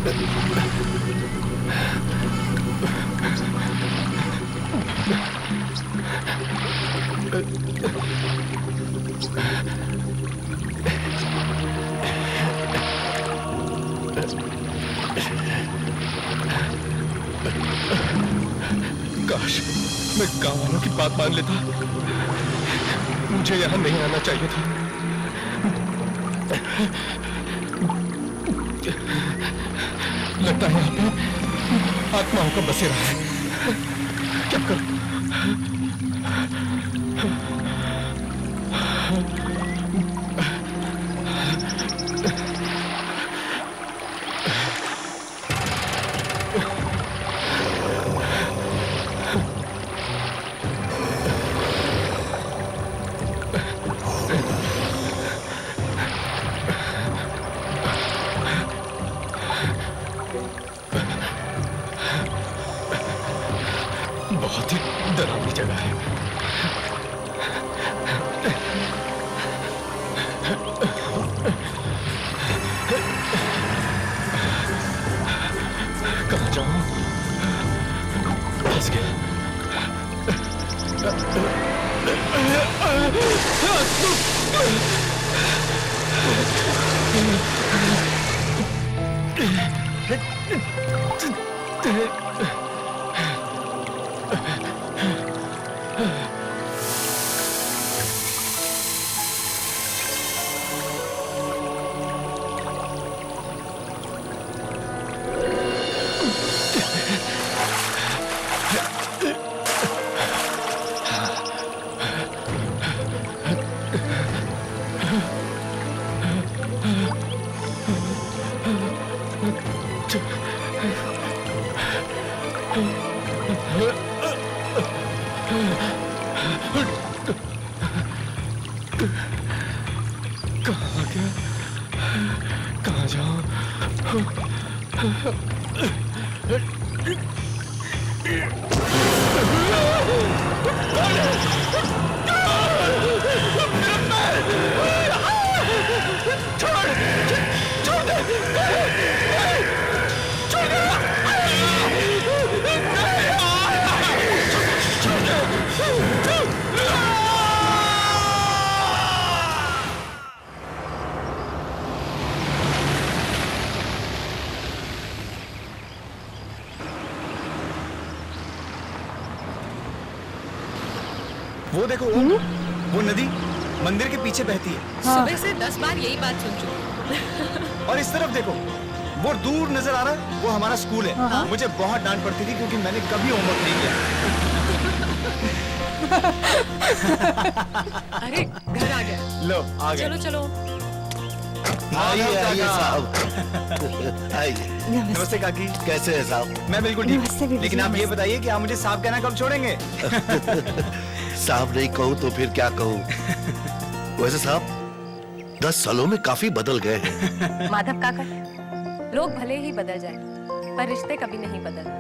काश मैं गांव वालों की बात मान लेता। मुझे यहां नहीं आना चाहिए था। लगता है यहाँ पे आत्माओं का बसेरा है। क्या करूं? बहुत ही डरावनी जगह है। कहाँ जाऊं? फंस गया। कहाँ गया? कहाँ जाऊं? छोड़ दे! वो देखो वो नदी मंदिर के पीछे बहती है। सुबह से 10 बार यही बात सुन चुकी। और इस तरफ देखो वो दूर नजर आ रहा है, वो हमारा स्कूल है। मुझे बहुत डांट पड़ती थी क्योंकि मैंने कभी होमवर्क नहीं किया। अरे घर आ गया। लो आ गए। चलो चलो। आइए साहब। आइए। नमस्ते काकी। कैसे हैं साहब? मैं बिल्कुल ठीक। लेकिन आप ये बताइए कि आप मुझे साहब कहना कब छोड़ेंगे? साहब नहीं कहूँ तो फिर क्या कहूँ? वैसे साहब 10 सालों में काफी बदल गए हैं। माधव काका, लोग भले ही बदल जाए पर रिश्ते कभी नहीं बदलते।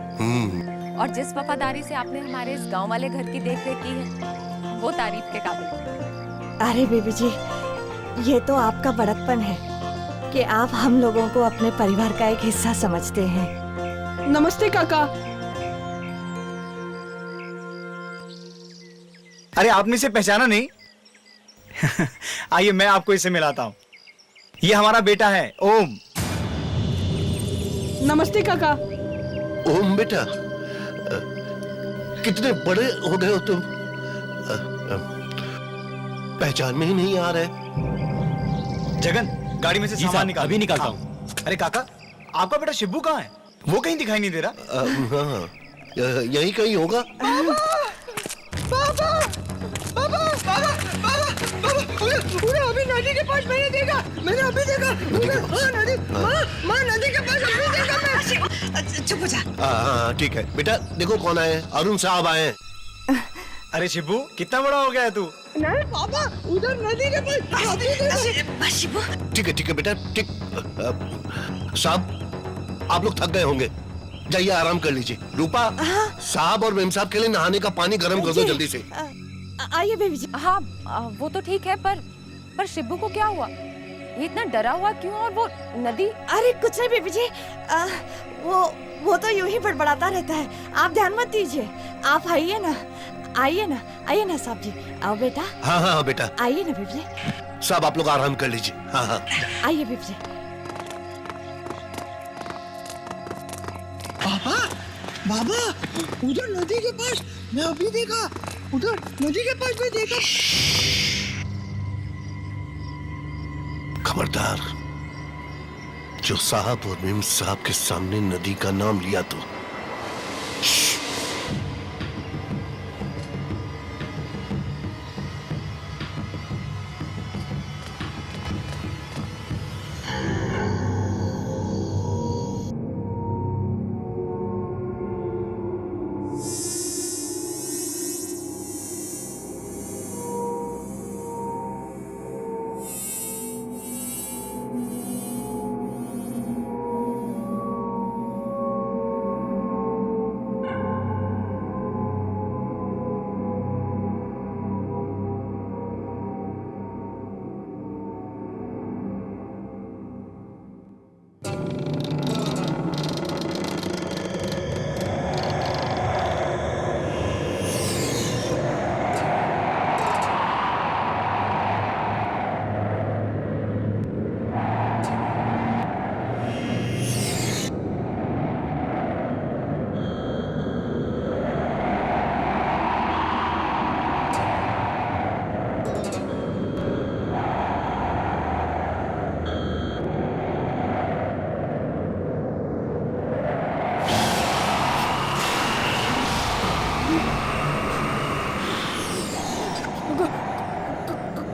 और जिस वफादारी से आपने हमारे इस गांव वाले घर की देखरेख की है वो तारीफ के काबिल है। अरे बेबी जी, ये तो आपका बड़कपन है कि आप हम लोगों को अपने परिवार का एक हिस्सा समझते हैं। नमस्ते काका। अरे आपने इसे पहचाना नहीं? आइए मैं आपको इसे मिलाता हूँ। ये हमारा बेटा है ओम। नमस्ते काका। ओम बेटा, कितने बड़े हो गए हो तुम। पहचान में ही नहीं आ रहे। जगन, गाड़ी में से सामान निकाल। अभी निकालता हूँ। अरे काका, आपका बेटा शिब्बू कहाँ है? वो कहीं दिखाई नहीं दे रहा। हाँ, यही कहीं होगा। अभी नदी के पास मैंने अभी देखा। माँ नदी के पास अभी देखा मैं। चुप हो जा। हाँ ठीक है बेटा, देखो कौन आए हैं। अरुण साहब आए हैं। अरे शिब्बू, कितना बड़ा हो गया है तू? नहीं पापा, उधर नदी के पास। ठीक है बेटा, ठीक। साहब आप लोग थक गए होंगे, जाइए आराम कर लीजिए। रूपा, साहब और मेम साहब के लिए नहाने का पानी गर्म कर दो जल्दी से। आइए बेबी जी। हाँ वो तो ठीक है पर शिब्बू को क्या हुआ? ये इतना डरा हुआ क्यों? और वो नदी? अरे कुछ नहीं बीबी जी, वो तो यूं ही बड़बड़ाता रहता है, आप ध्यान मत दीजिए। आप आइए ना, आइए ना, आइए ना साहब जी, आओ बेटा। हाँ हाँ बेटा, आइए ना बीबी जी। साहब आप लोग आराम कर लीजिए। हाँ हाँ आइए बीबी जी। पापा, बाबा, उधर नदी के पास मैं अभी देखा, उधर नदी के पास मैं देखा। खबरदार, जो साहब और मेम साहब के सामने नदी का नाम लिया तो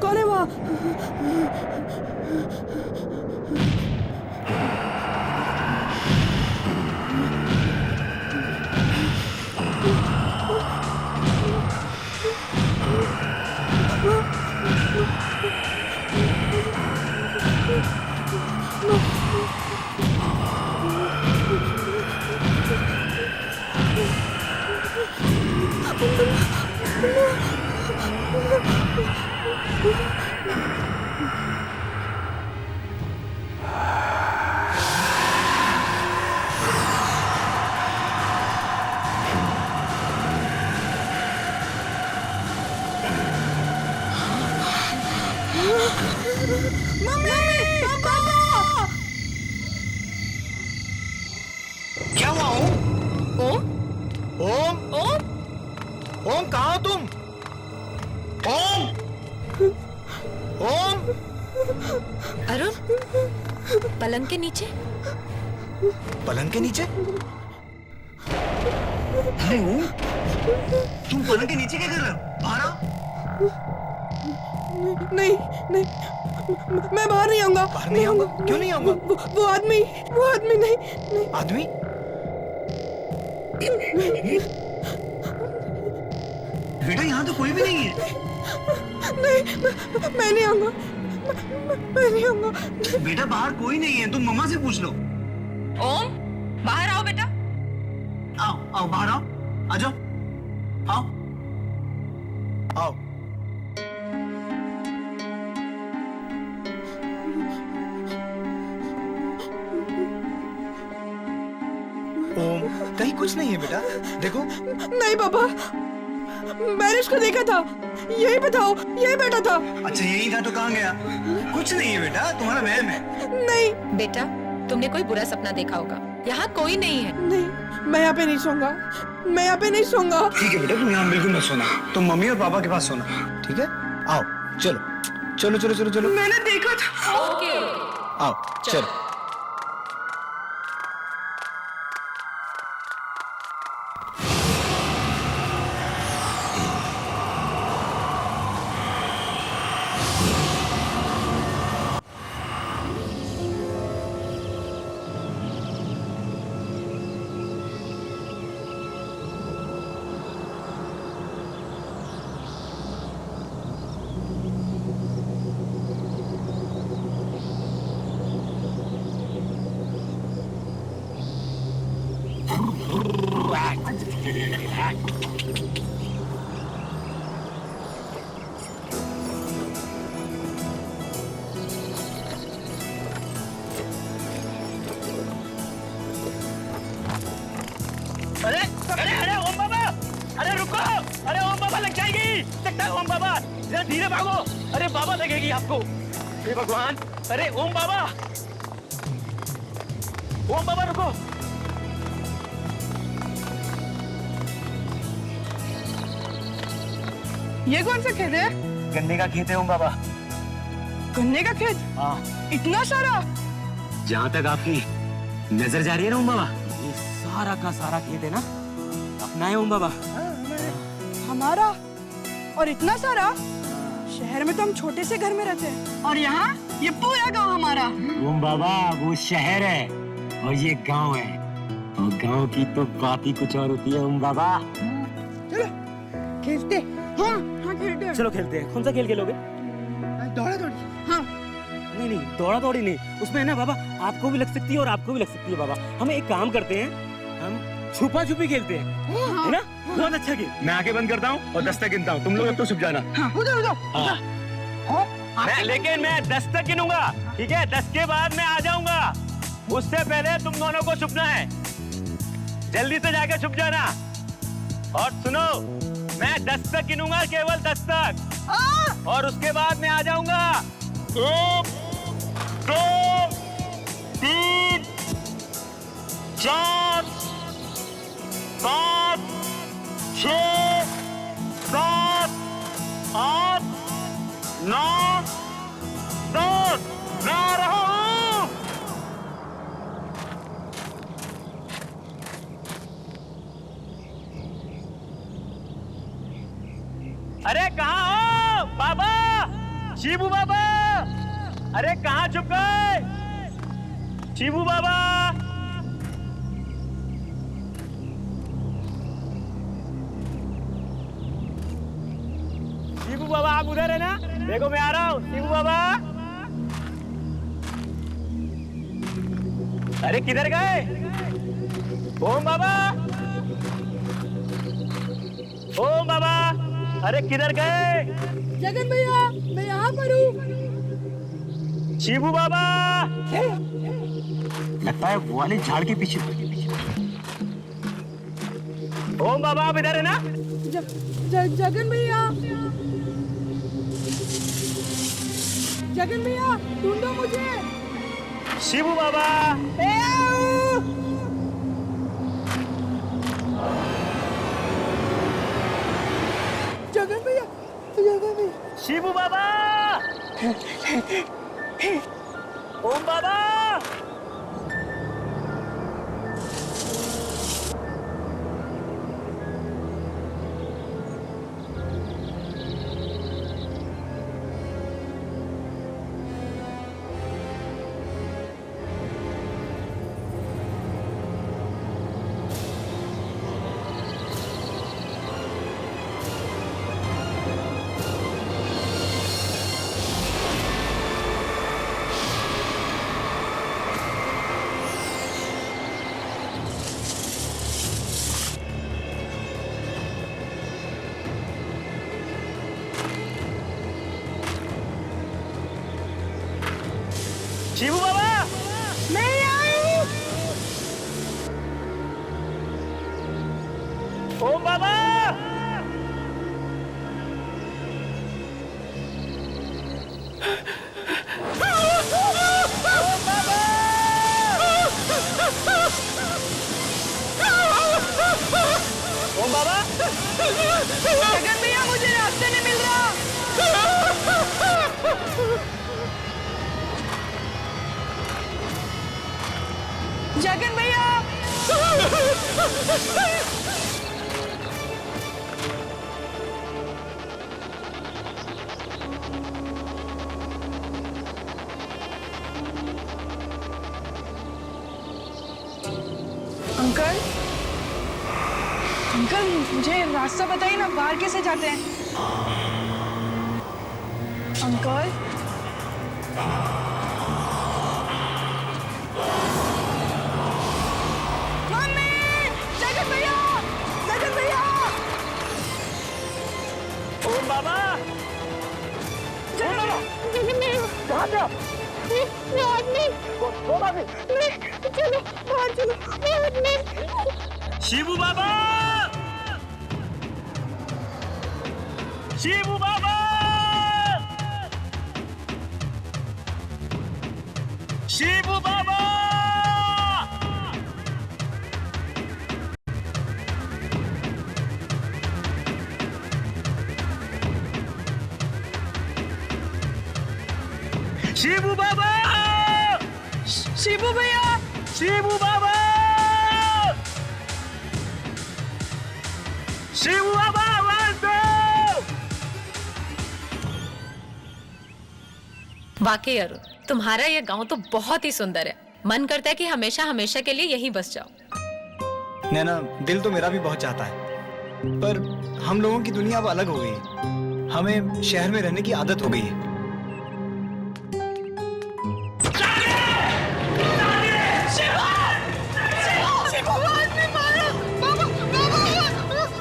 कौन है वहाँ? क्या हुआ ओम? ओम? ओम? ओम? ओम कहाँ हो तुम? ओम? ओम? अरुण, पलंग के नीचे? पलंग के नीचे? अरे ओम, तुम पलंग के नीचे क्या कर रहे हो? बाहर आओ। नहीं नहीं, मैं बाहर नहीं आऊंगा। बाहर नहीं आऊंगा? क्यों नहीं आऊंगा? वो आदमी नहीं, नहीं। आदमी? बेटा यहाँ तो कोई भी नहीं है। नहीं, मैं नहीं आऊंगा, मैं नहीं आऊंगा। बेटा बाहर कोई नहीं है, तुम मम्मा से पूछ लो। ओम, बाहर आओ बेटा। आओ आओ बाहर आओ, आ जाओ, आओ आओ। ओम, कहीं कुछ नहीं है बेटा, देखो। नहीं पापा, मैंने उसको देखा था, यही बताओ, यही बैठा था। अच्छा यही था तो कहाँ गया? कुछ नहीं है बेटा, तुम्हारा वहम है। नहीं बेटा, तुमने कोई बुरा सपना देखा होगा। यहाँ कोई नहीं है। नहीं, मैं यहाँ पे नहीं सोऊंगा, मैं यहाँ पे नहीं सोऊंगा। ठीक है बेटा, तुम यहाँ बिल्कुल मत सोना, तुम मम्मी और पापा के पास सोना, ठीक है? आओ, चलो चलो चलो चलो चलो, मैंने देखा था। ओके। आओ चलो। नहीं सकता ओम बाबा, जरा धीरे भागो। अरे बाबा लगेगी आपको। हे भगवान, अरे ओम बाबा, ओम बाबा रुको। ये कौन सा खेत है? गन्ने का खेत है ओम बाबा। गन्ने का खेत? हाँ, इतना सारा? जहाँ तक आपकी नजर जा रही है ना ओम बाबा, ये सारा का सारा खेत है ना अपना है ओम बाबा। हमारा? और इतना सारा? शहर में तो हम छोटे से घर में रहते हैं, और यहाँ ये पूरा गांव हमारा। ओम बाबा वो शहर है और ये गांव है, और गांव की तो बात ही कुछ और होती है ओम बाबा। चलो खेलते। हाँ हाँ खेलते हैं। चलो खेलते हैं। कौन सा खेल खेलोगे? दौड़ा दौड़ी। हाँ नहीं नहीं, दौड़ा दौड़ी नहीं, उसमें है ना बाबा आपको भी लग सकती है और आपको भी लग सकती है बाबा। हम एक काम करते हैं, हम छुपा छुपी खेलते हैं, है ना? बहुत अच्छा खेल। मैं आंखें बंद करता हूँ और 10 तक गिनता हूँ, तुम लोग अब तो छुप जाना। उधर उधर। लेकिन मैं 10 तक गिनूंगा, ठीक है? 10 के बाद मैं आ जाऊंगा, उससे पहले तुम दोनों को छुपना है। जल्दी से जाके छुप जाना। और सुनो, मैं 10 तक गिनूंगा, केवल 10 तक, और उसके बाद मैं आ जाऊंगा। 1 2 3 4 5 6 7 8 9 10। मैं आ रहा हूँ। अरे कहाँ हो बाबा, शिबू बाबा? अरे कहाँ छुप गए शिबू बाबा? शिबू बाबा आप उधर है ना? देखो मैं आ रहा हूँ शिबू बाबा। अरे किधर गए ओम बाबा? ओम बाबा, अरे किधर गए? जगन भैया मैं यहाँ पर हूँ। शिबू बाबा, लगता है वो वाले झाड़ के पीछे। ओम बाबा आप इधर है ना? जगन भैया, जगन भैया ढूंढो मुझे। शिबू बाबा, जगन भैया, जगन भैया। शिबू बाबा, ओम बाबा, शिबू बाबा, मैं आई। ओम बाबा, ओम बाबा, जगन भैया मुझे रास्ते नहीं मिल रहा। जगन भैया, अंकल, अंकल मुझे रास्ता बताइए ना, बाहर कैसे जाते हैं? अंकल, मम्मी, जगन भैया, जगन भैया, ओम बाबा, जगन भैया, कहाँ पे हो? शिबू बाबा, शिबू बाबा, शिबू बाबा, शिबू बाबा, शिबू भैया, शिबू बाबा, शिबू बाबा, आवाज दो। वाकई अरुण, तुम्हारा ये गांव तो बहुत ही सुंदर है। मन करता है कि हमेशा हमेशा के लिए यहीं बस जाओ। नैना, दिल तो मेरा भी बहुत चाहता है, पर हम लोगों की दुनिया अब अलग हो गई है। हमें शहर में रहने की आदत हो गई है।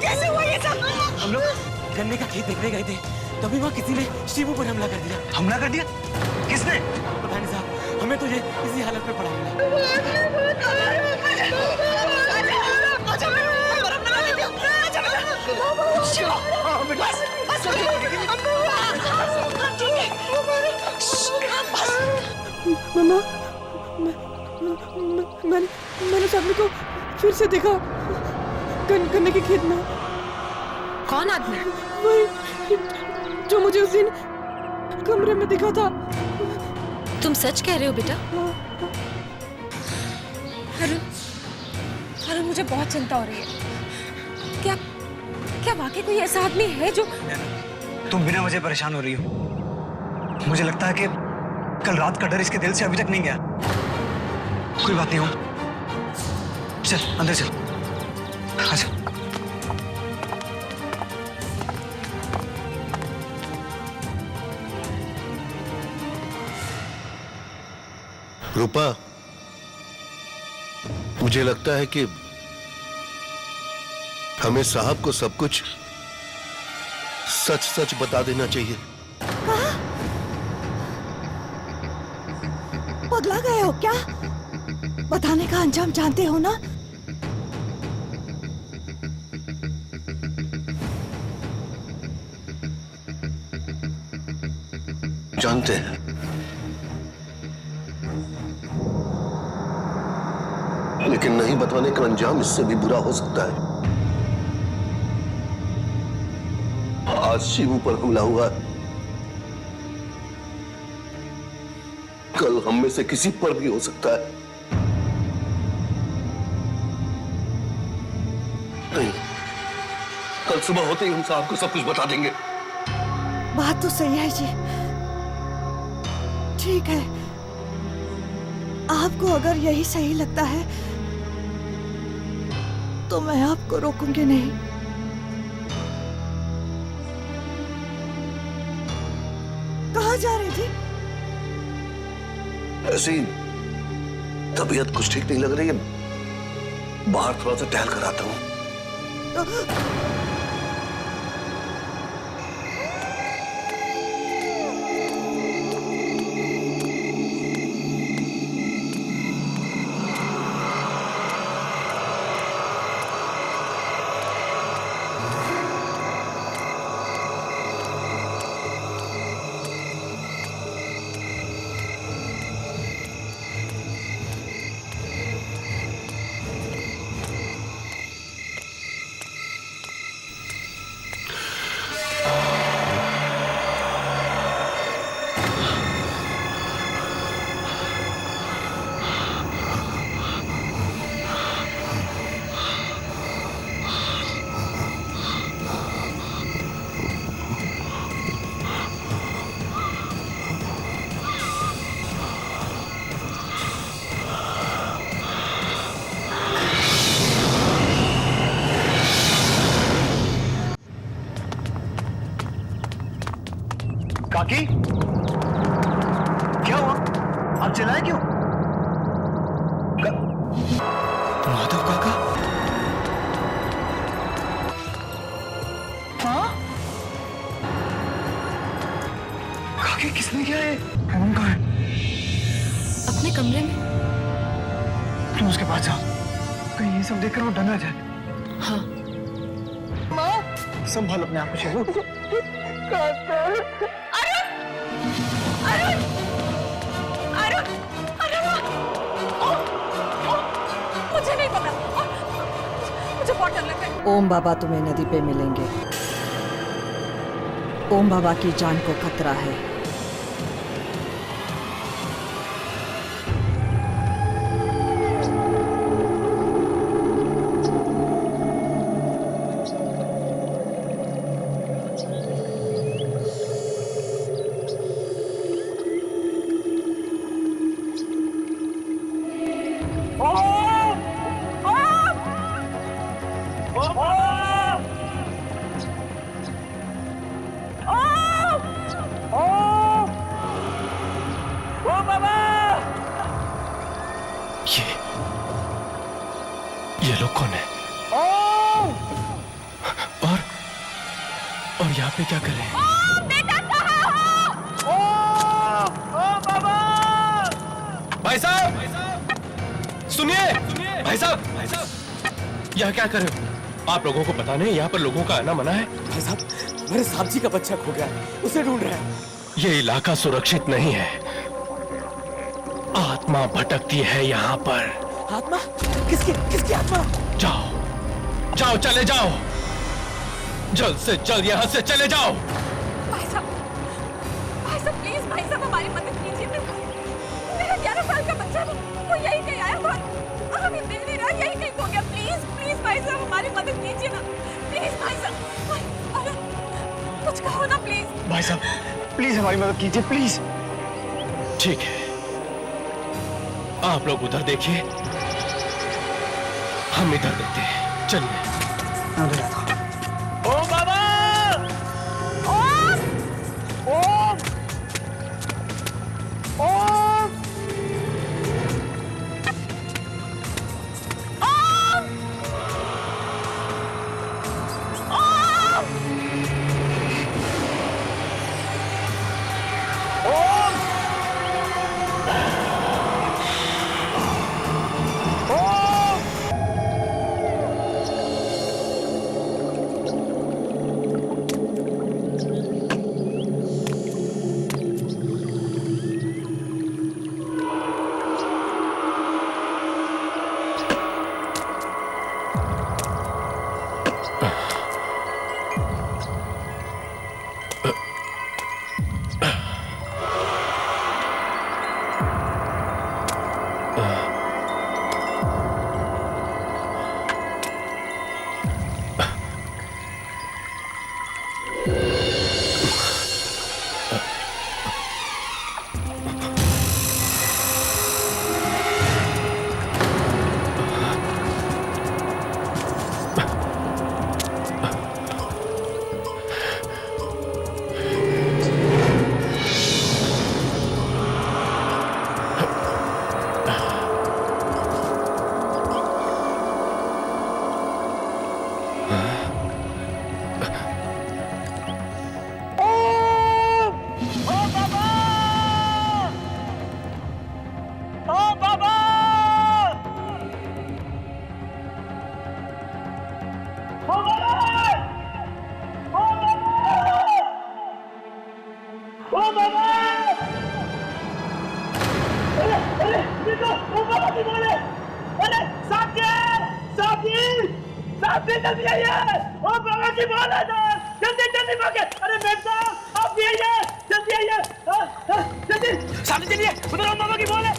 कैसे हुआ ये सब? हम लोग गन्ने का खेत देखने गए थे, तभी वहाँ किसी ने शिबू पर हमला कर दिया। हमला कर दिया? किसने? पता नहीं साहब, हमें तो ये इसी हालत में पड़ा मिला। मम्मा, मैंने सभी को फिर से देखा गन्ने के खेत में। कौन आदमी? वही जो मुझे उस दिन कमरे में दिखा था। तुम सच कह रहे हो बेटा? अरुण, मुझे बहुत चिंता हो रही है। क्या वाकई कोई ऐसा आदमी है जो... तुम बिना वजह परेशान हो रही हो। मुझे लगता है कि कल रात का डर इसके दिल से अभी तक नहीं गया। कोई बात नहीं हो, चल अंदर चल। अच्छा। रूपा, मुझे लगता है कि हमें साहब को सब कुछ सच सच बता देना चाहिए। पगला गए हो क्या? बताने का अंजाम जानते हो ना? जानते हैं, लेकिन नहीं बताने का अंजाम इससे भी बुरा हो सकता है। आज शिवू पर हमला हुआ है, कल हम में से किसी पर भी हो सकता है। नहीं, कल सुबह होते ही हम साहब को सब कुछ बता देंगे। बात तो सही है जी। ठीक है, आपको अगर यही सही लगता है तो मैं आपको रोकूंगी नहीं। कहाँ जा रही थी? ऐसी तबीयत कुछ ठीक नहीं लग रही है, बाहर थोड़ा सा टहल कर आता हूं। काकी, क्या हुआ? आप चिल्लाए क्यों? माधव काका? हाँ? काकी, किसने किया है? कौन कहा है? अपने कमरे में। तुम उसके पास जाओ, कहीं ये सब देखकर वो डर ना जाए। हाँ। संभाल अपने आप को, शिवू। अरुण अरुण अरुण मुझे नहीं पता, मुझे बहुत डर लग रहा है। ओम बाबा तुम्हें नदी पे मिलेंगे। ओम बाबा की जान को खतरा है। ये लोग कौन है? और यहाँ पे क्या कर रहे हैं? भाई साहब सुनिए, भाई साहब यहाँ क्या कर रहे हो? आप लोगों को पता नहीं यहाँ पर लोगों का आना मना है? भाई साहब, मेरे साहब जी का बच्चा खो गया है, उसे ढूंढ रहे हैं। ये इलाका सुरक्षित नहीं है, आत्मा भटकती है यहाँ पर। आत्मा? किसकी आत्मा? जाओ जाओ, चले जाओ, जल्द से जल्द यहाँ से चले जाओ। भाई साहब प्लीज, भाई साहब हमारी मदद कीजिए। मेरा 11 साल का बच्चा वो यही कहीं आया था, हमें मिल नहीं रहा, यही कहीं खो गया। प्लीज भाई साहब हमारी मदद कीजिए ना, प्लीज भाई साहब, कुछ कहो ना प्लीज। भाई साहब प्लीज हमारी मदद कीजिए, प्लीज। ठीक है, आप लोग उधर देखिए, हम इधर देखते हैं। चलिए। ओ बाबा! ओम! ओम! ओम! जल्दी आइए, ओ बाबा की बात है, जल्दी भागे। अरे मेम साहब आप भी आइए, जल्दी आइए, जल्दी सामने चलिए, उधर ओम बाबा की बॉल है।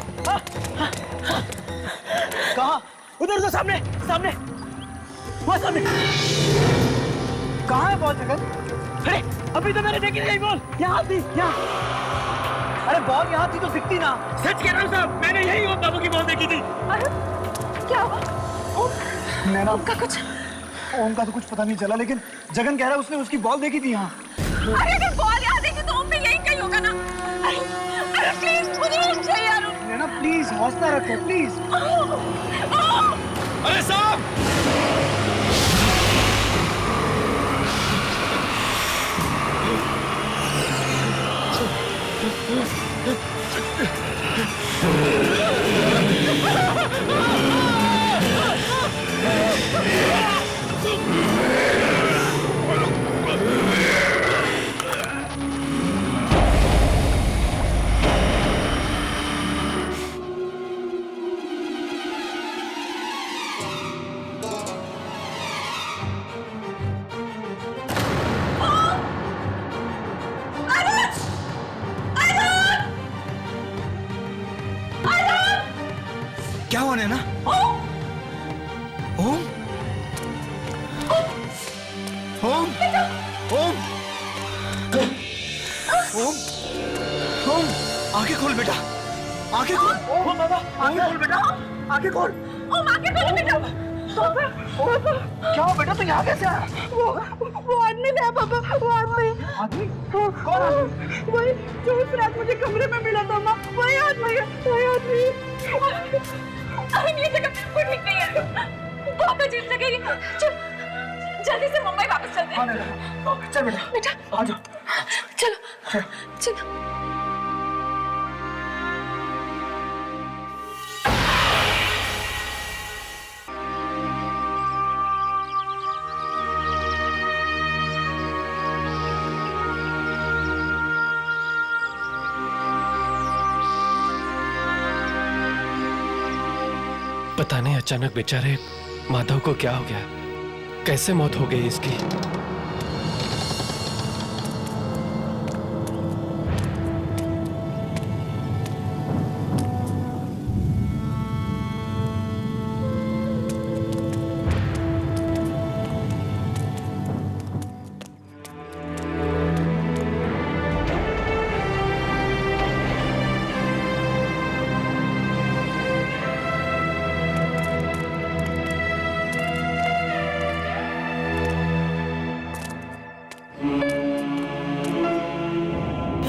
कहाँ? उधर सामने सामने, वहाँ सामने। कहाँ है बॉल जगन? अरे अभी तो मैंने देखी नहीं बॉल, यहाँ थी, यहाँ। अरे बॉल यहाँ थी तो दिखती ना। सच कह रहा हूँ साहब, मैंने यही ओम बाबू की बॉल देखी थी। अरे क्या हुआ? नैना, ओम का कुछ? ओम का तो कुछ पता नहीं चला, लेकिन जगन कह रहा है उसने उसकी बॉल देखी थी यहाँ। अरे अगर बॉल यहाँ देखी तो ओम भी यही कहीं होगा ना। अरे प्लीज मुझे ओम चाहिए यार। नैना प्लीज हौसला रखो प्लीज। अरे साहब! ओम है ना? ओम? ओम? ओम? ओम? ओम? आंखें खोल बेटा, आंखें खोल। ओम बाबा, आंखें खोल बेटा, आंखें खोल। ओम आंखें खोलो बेटा। क्या हो बेटा, तू यहाँ कैसे आया? वो आदमी था पापा, वो आदमी। आदमी? कौन आदमी? वही जो उस रात मुझे कमरे में मिला था माँ, वही आदमी। अरे ये जगह बिल्कुल ठीक नहीं है, बहुत अजीब जगह है। चल जल्दी से मुंबई वापस चलते हैं। चल बेटा, बेटा आ जाओ। चलो चलो। पता नहीं अचानक बेचारे माधव को क्या हो गया, कैसे मौत हो गई इसकी।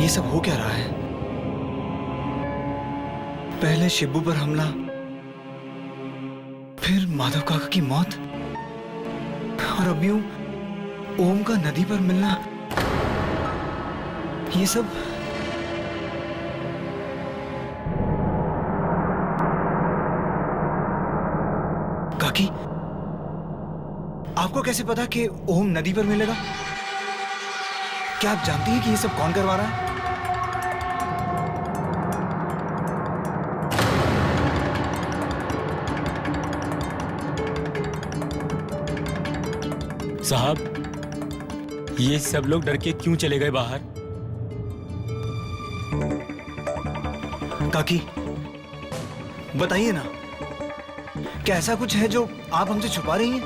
ये सब हो क्या रहा है? पहले शिब्बू पर हमला, फिर माधव काका की मौत, और अब यूं ओम का नदी पर मिलना। ये सब काकी, आपको कैसे पता कि ओम नदी पर मिलेगा? क्या आप जानती हैं कि ये सब कौन करवा रहा है? साहब, ये सब लोग डर के क्यों चले गए बाहर? काकी, बताइए ना, क्या ऐसा कुछ है जो आप हमसे छुपा रही हैं?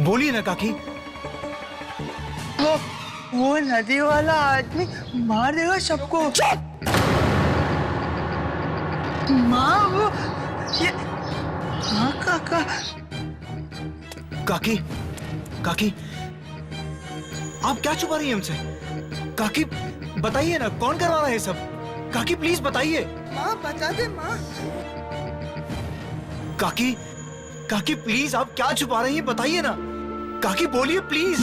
बोलिए ना काकी। वो नदी वाला आदमी मार देगा सबको। माँ, वो ये हाँ काका। काकी, काकी, आप क्या छुपा रही हैं हमसे? काकी, बताइए ना, कौन करवा रहा है ये सब? काकी प्लीज बताइए। माँ बता दे माँ। काकी, काकी प्लीज, आप क्या छुपा रही हैं? बताइए ना काकी, बोलिए प्लीज।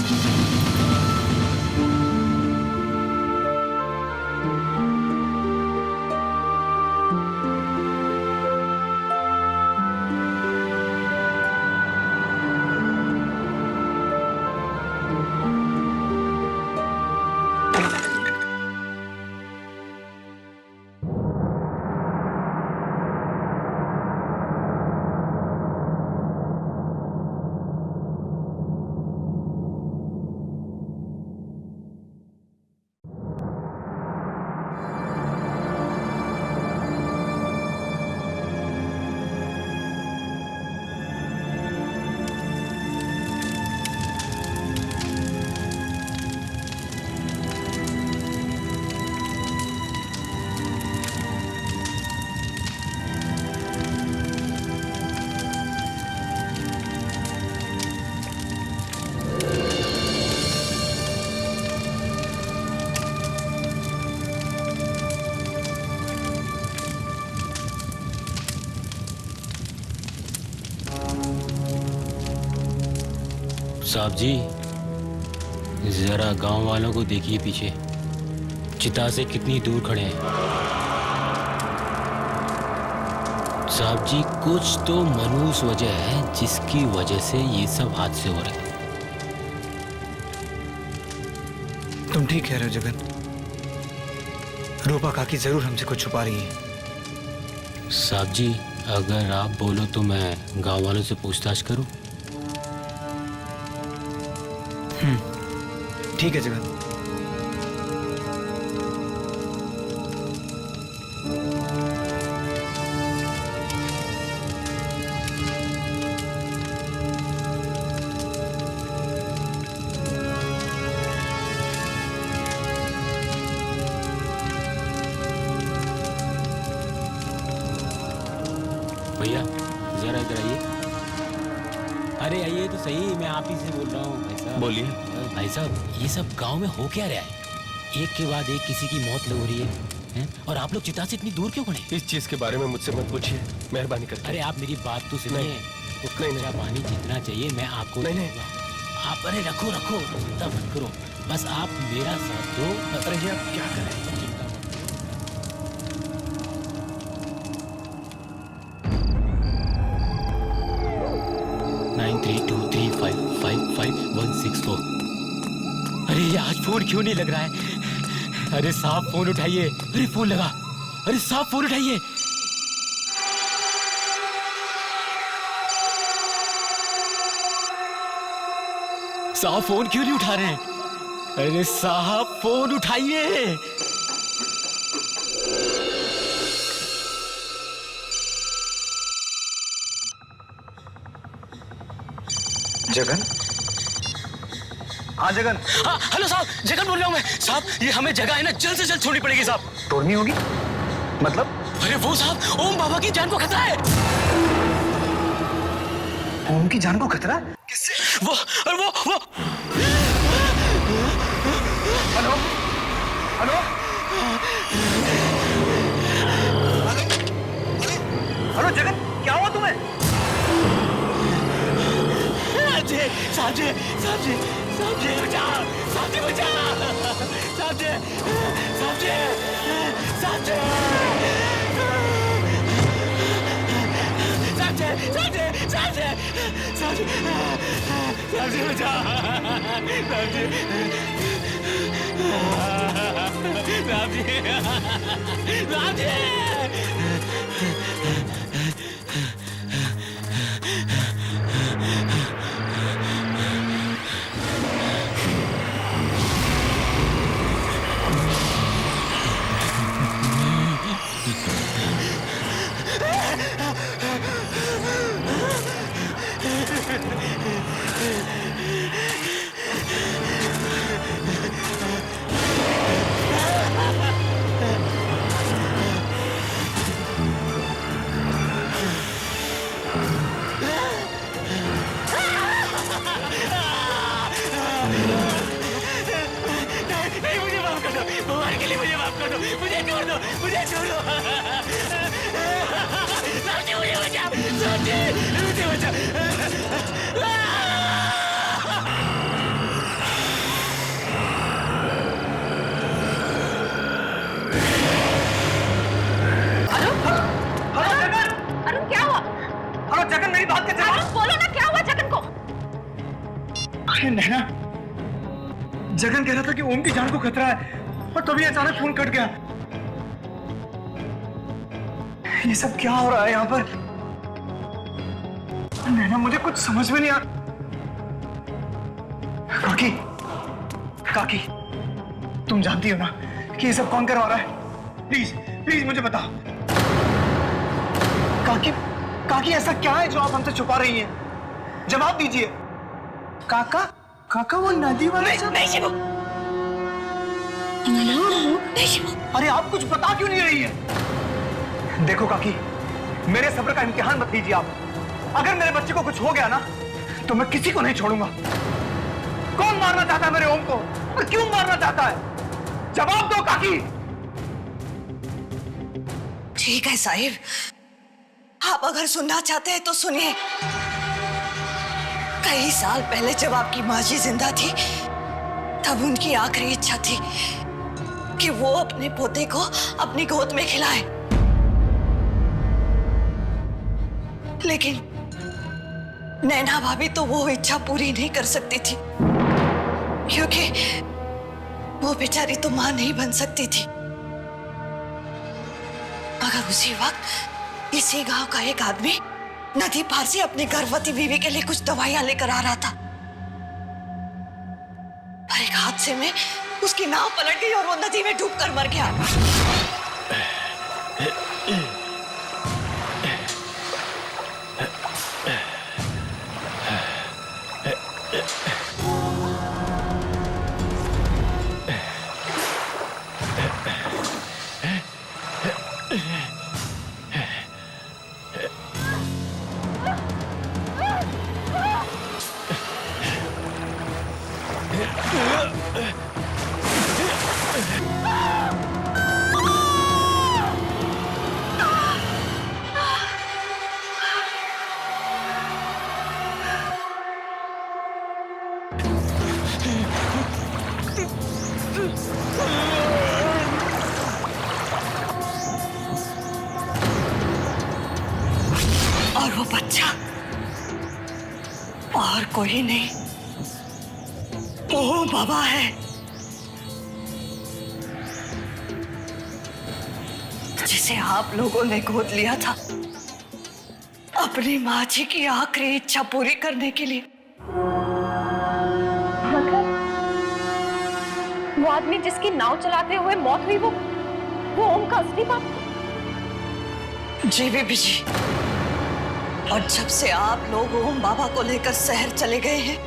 साहब जी, जरा गांव वालों को देखिए, पीछे चिता से कितनी दूर खड़े हैं। साहब जी, कुछ तो मनहूस वजह है जिसकी वजह से ये सब हादसे हो रहे हैं। तुम ठीक कह रहे हो जगन। रूपा काकी जरूर हमसे कुछ छुपा रही है। साहब जी, अगर आप बोलो तो मैं गांव वालों से पूछताछ करूं? ठीक है जगन। जरा इधर आइए। अरे आइए तो सही, मैं आप ही से बोल रहा हूँ भाई साहब। बोलिए। भाई साहब ये सब गांव में हो क्या रहा है? एक के बाद एक किसी की मौत हो रही है, हैं? और आप लोग चिता से इतनी दूर क्यों खड़े? इस चीज के बारे में मुझसे मत पूछिए, मेहरबानी करके। अरे आप मेरी बात तो सुनिए। नहीं। तो नहीं, कच्चा पानी जितना चाहिए मैं आपको नहीं, नहीं। दूंगा। आप अरे रखो रखो, चिंता मत करो, बस आप मेरा साथ दो। अरे ये आप क्या करें? चिंता मत करो। 9323555164। अरे ये आज फोन क्यों नहीं लग रहा है? अरे साहब फोन उठाइए। अरे फोन लगा। अरे साहब फोन उठाइए। साहब फोन क्यों नहीं उठा रहे हैं? अरे साहब फोन उठाइए। जगन? हाँ जगन। हाँ हेलो साहब, जगन बोल रहा हूँ मैं। साहब ये हमें जगह है ना जल्द से जल्द छोड़नी पड़ेगी साहब। तोड़नी होगी? मतलब? अरे वो साहब ओम बाबा की जान को खतरा है। ओम की जान को खतरा? किससे? वो हेलो? हेलो? हेलो जगन, क्या हुआ तुम्हें? साहब जी बचाओ, साहब जी बचाओ, साहब जी भगवान के लिए मुझे माफ कर दो, मुझे छोड़ दो, मुझे छोड़ दो। साहब जी मुझे बचाओ, साहब जी मुझे बचाओ। अरुण क्या हुआ? हेलो जगन, मेरी बात कैसे? अरुण बोलो ना, क्या हुआ जगन को? अरे नैना, जगन कह रहा था कि ओम की जान को खतरा है और तभी अचानक फोन कट गया। ये सब क्या हो रहा है यहाँ पर? नैना मुझे कुछ समझ में नहीं आ। काकी, काकी, तुम जानती हो ना कि ये सब कौन करवा रहा है? प्लीज प्लीज मुझे बताओ। काकी, काकी ऐसा क्या है जो आप हमसे छुपा रही हैं? जवाब दीजिए। काका, काका वो नदी वाला नहीं शिवू। अरे आप कुछ बता क्यों नहीं रही है? देखो काकी, मेरे सब्र का इम्तिहान मत लीजिए आप। अगर मेरे बच्चे को कुछ हो गया ना तो मैं किसी को नहीं छोड़ूंगा। कौन मारना चाहता है मेरे ओम को और क्यों मारना चाहता है? जवाब दो काकी। ठीक है साहिब, आप अगर सुनना चाहते हैं तो सुनिए। कई साल पहले जब आपकी माँ जी जिंदा थी तब उनकी आखिरी इच्छा थी कि वो अपने पोते को अपनी गोद में खिलाए, लेकिन नैना भाभी तो वो इच्छा पूरी नहीं कर सकती थी क्योंकि वो बेचारी तो मां नहीं बन सकती थी। मगर उसी वक्त इसी गांव का एक आदमी नदी पार से अपनी गर्भवती बीवी के लिए कुछ दवाइयां लेकर आ रहा था पर एक हादसे में उसकी नाव पलट गई और वो नदी में डूबकर मर गया। और वो बच्चा और कोई नहीं, वो बाबा है, जिसे आप लोगों ने गोद लिया था अपनी माँ जी की आखिरी इच्छा पूरी करने के लिए। वो आदमी जिसकी नाव चलाते हुए मौत हुई, वो ओम का असली बाप? जी बीबी जी, और जब से आप लोग ओम बाबा को लेकर शहर चले गए हैं,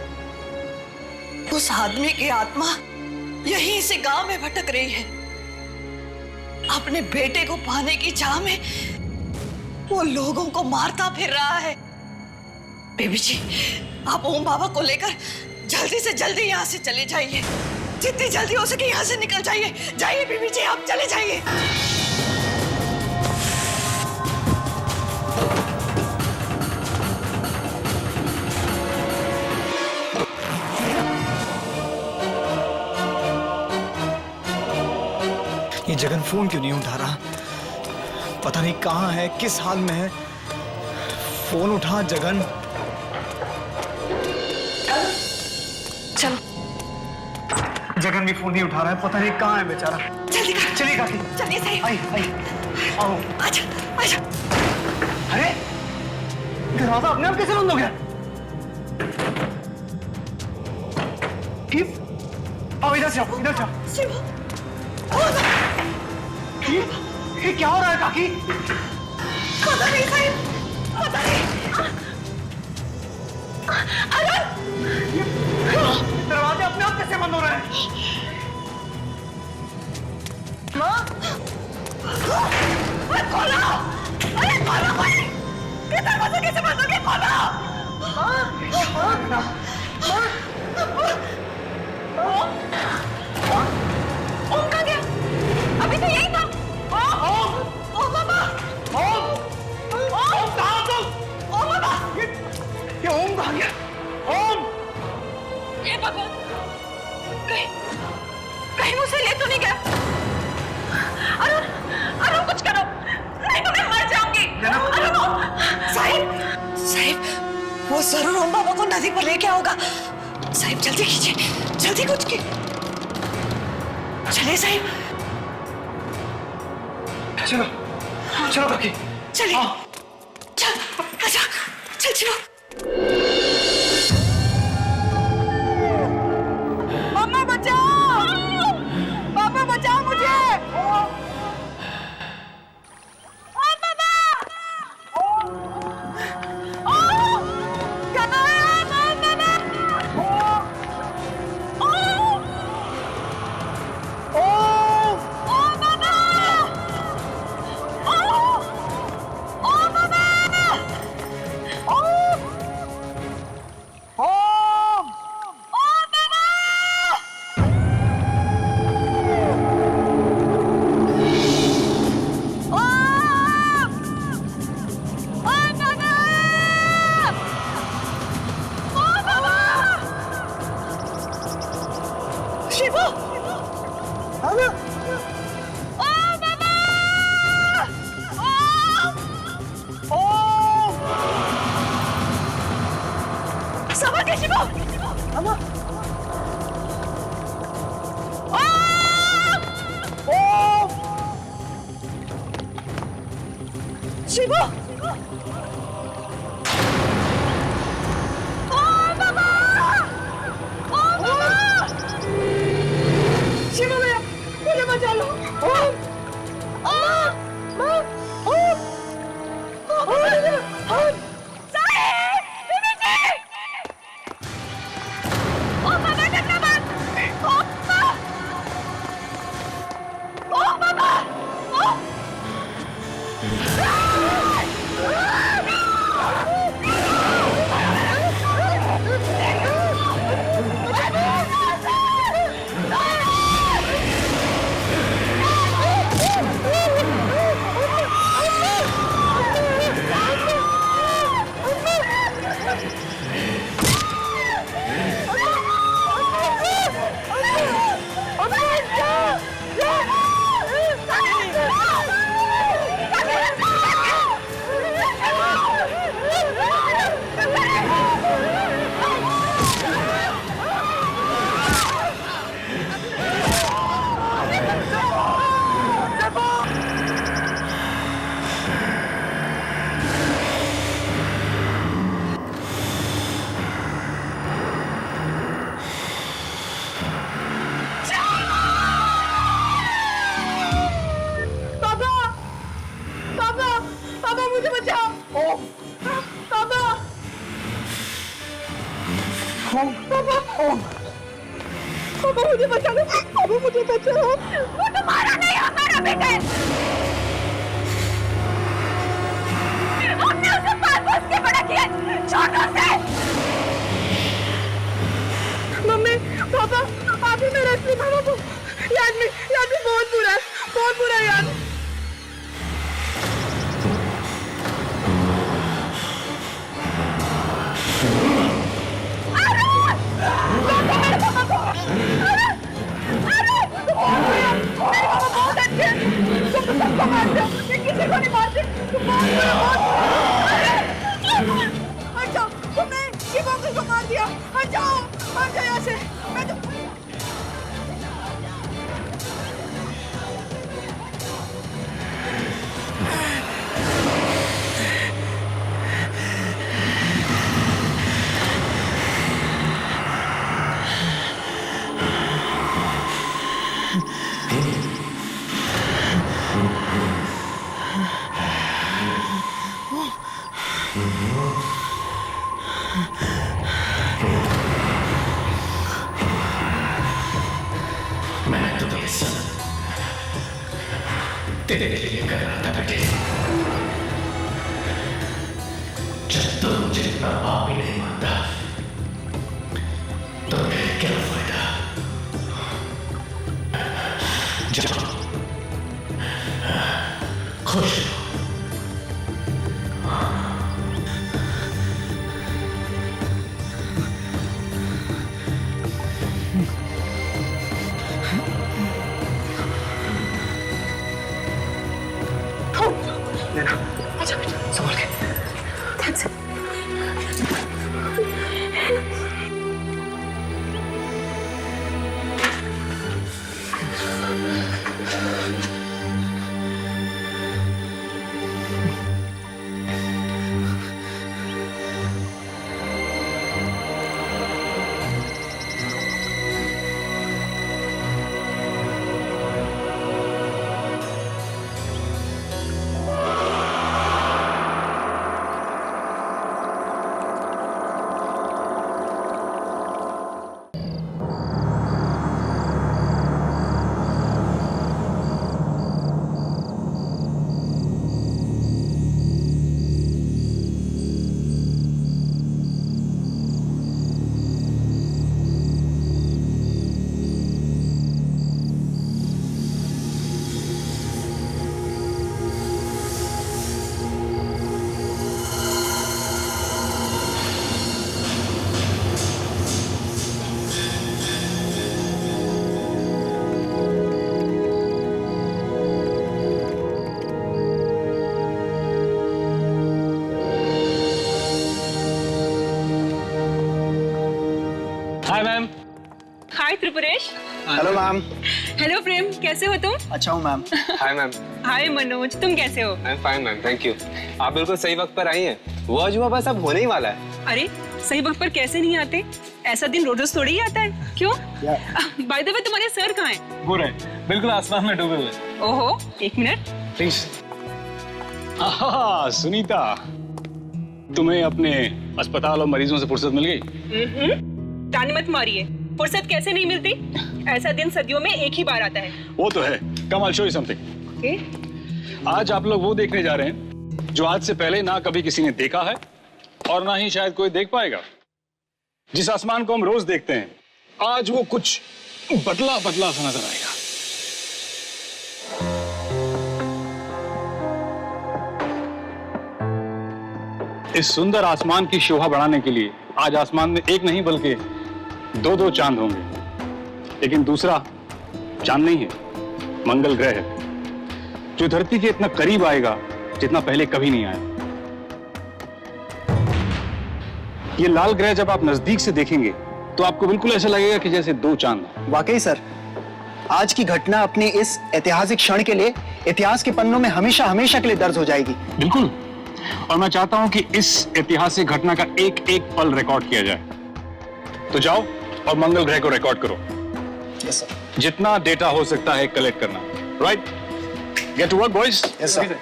उस आदमी की आत्मा यहीं से गांव में भटक रही है। अपने बेटे को पाने की चाह में वो लोगों को मारता फिर रहा है। बेबी जी, आप ओम बाबा को लेकर जल्दी से जल्दी यहाँ से चले जाइए, जितनी जल्दी हो सके यहाँ से निकल जाइए। जाइए बेबी जी, आप चले जाइए। ये जगन फोन क्यों नहीं उठा रहा? पता नहीं कहाँ है, किस हाल में है। फोन उठा जगन। चलो। जगन भी फोन नहीं उठा रहा है, पता नहीं कहाँ है बेचारा। जल्दी कर, चलिए काकी। चलिए सही। आई आई आओ। आजा आजा। अरे दरवाजा अपने आप कैसे बंद हो गया? आओ इधर से, आओ इधर से। शिव, ये क्या हो रहा है काकी? पता नहीं साहिब, पता नहीं। दरवाजे अपने आप कैसे बंद हो रहे हैं? अरे खोलो, अरे खोलो भाई, ये दरवाजा कैसे बंद हो गया? खोलो। ओम कहाँ गया? अभी तो यही था। ओम बाबा, ओम कहाँ तुम? ओम बाबा, ये ओम कहाँ गया? ओम! ये भगवान, कहीं मुझसे ले तो नहीं गया? अरुण, अरुण कुछ करो, नहीं तो मैं मर जाऊंगी। अरुण, साहिब, वो जरूर ओम बाबा को नदी पर लेके आओगा। साहिब जल्दी कीजिए, जल्दी कुछ की। चले साहिब। चलो, चलो काकी। चलिए, चल, आजा, चल चलो। मम्मा बचाओ! पापा बचाओ मुझे! शिवो! ओम बाबा! ओम बाबा! शिवो भैया, मुझे बचा लो! ओम! ओम! ओम! ओम! साहिब! बेटे! ओम बाबा डरना मत! ओम बाबा! ओम बाबा! ओम! पापा मुझे बचा लो, पापा मुझे बचा लो। वो तुम्हारा नहीं हमारा बेटा है। हमने उसे पाल पोस के बड़ा किया छोटों से। मम्मी पापा आप ही मेरे असली मामा को याद में बहुत बुरा है याद। मार दिया, हट जाओ यहाँ से। मैं तो मैं तो ये सब तेरे लिए कर रहा था बेटे। जब तू मुझे अपना बाप ही नहीं मानता तो फिर क्या फायदा। जाओ खुश रहो। अच्छा बेटा संभाल के। Hi ma'am. Hi Tripuresh. Hello ma'am. Hello Prem, कैसे हो तुम? अच्छा हूँ ma'am. Hi ma'am. Hi Manoj, तुम कैसे हो? I am fine ma'am, thank you. आप बिल्कुल सही वक्त पर आई हैं। वो अजूबा बस अब होने ही वाला है। अरे सही वक्त पर कैसे नहीं आते? ऐसा दिन रोज रोज थोड़ी ही आता है। क्यों? बाय द वे तुम्हारे सर कहाँ हैं? वो रहे बिल्कुल आसमान में डूबे हुए। ओहो, एक मिनट। प्लीज। सुनीता, तुम्हें अपने अस्पताल और मरीजों से फुर्सत मिल गई? ताने मत मारिए, फुर्सत कैसे नहीं मिलती? ऐसा दिन सदियों में एक ही बार आता है। वो तो है। कम आई शो यू समथिंग। आज आप लोग वो देखने जा रहे हैं जो आज से पहले ना कभी किसी ने देखा है और ना ही शायद कोई देख पाएगा। जिस आसमान को हम रोज देखते हैं, आज वो कुछ बदला बदला सा नजर आएगा। इस सुंदर आसमान की शोभा बढ़ाने के लिए आज आसमान में एक नहीं बल्कि दो चांद होंगे। लेकिन दूसरा चांद नहीं है, मंगल ग्रह है, जो धरती के इतना करीब आएगा जितना पहले कभी नहीं आया। ये लाल ग्रह जब आप नजदीक से देखेंगे तो आपको बिल्कुल ऐसा लगेगा कि जैसे दो चांद। वाकई सर, आज की घटना अपने इस ऐतिहासिक क्षण के लिए इतिहास के पन्नों में हमेशा हमेशा के लिए दर्ज हो जाएगी। बिल्कुल। और मैं चाहता हूं कि इस ऐतिहासिक घटना का एक एक पल रिकॉर्ड किया जाए। तो जाओ और मंगल ग्रह को रिकॉर्ड करो। Yes sir. जितना डेटा हो सकता है कलेक्ट करना। Right? Get to work boys. Yes sir.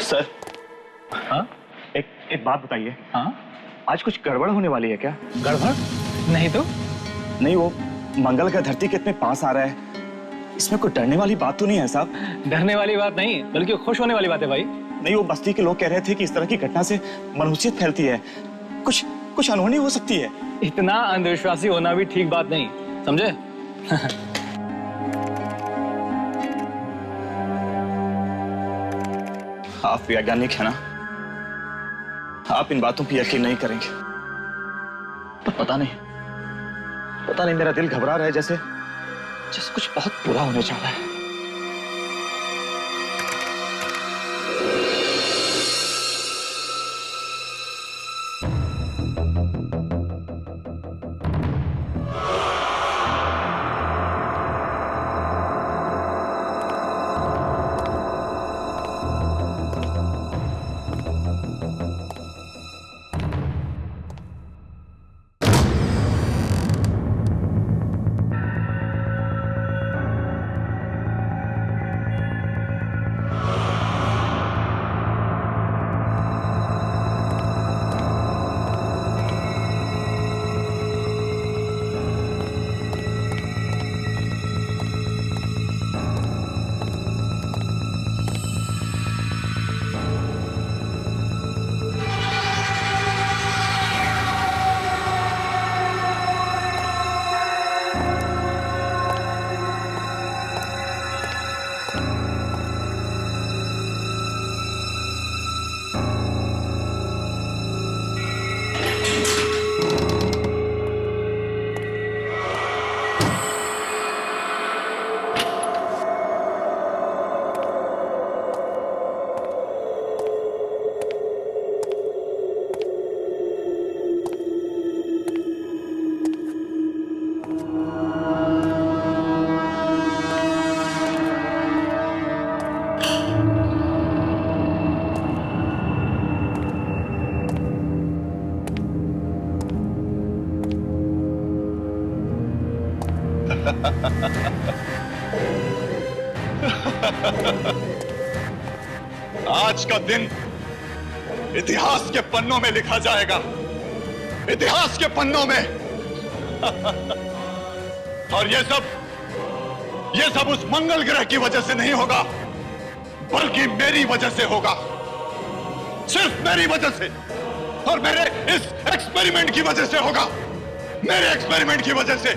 Sir, हाँ? एक बात बताइए। हाँ? आज कुछ गड़बड़ होने वाली है क्या? गड़बड़ नहीं तो? नहीं, वो मंगल का धरती के इतने पास आ रहा है, इसमें कोई डरने वाली बात तो नहीं है साहब? डरने वाली बात नहीं, बल्कि खुश होने वाली बात है भाई। नहीं, वो बस्ती के लोग कह रहे थे कि इस तरह की घटना से मनहूसियत फैलती है, कुछ कुछ अनहोनी हो सकती है। इतना अंधविश्वासी होना भी ठीक बात नहीं, समझे? आप वैज्ञानिक है ना, आप इन बातों पर यकीन नहीं करेंगे। पर पता नहीं मेरा दिल घबरा रहा है, जैसे कुछ बहुत बुरा होने जा रहा है। आज का दिन इतिहास के पन्नों में लिखा जाएगा, इतिहास के पन्नों में। और ये सब उस मंगल ग्रह की वजह से नहीं होगा, बल्कि मेरी वजह से होगा, सिर्फ मेरी वजह से, और मेरे इस एक्सपेरिमेंट की वजह से होगा, मेरे एक्सपेरिमेंट की वजह से।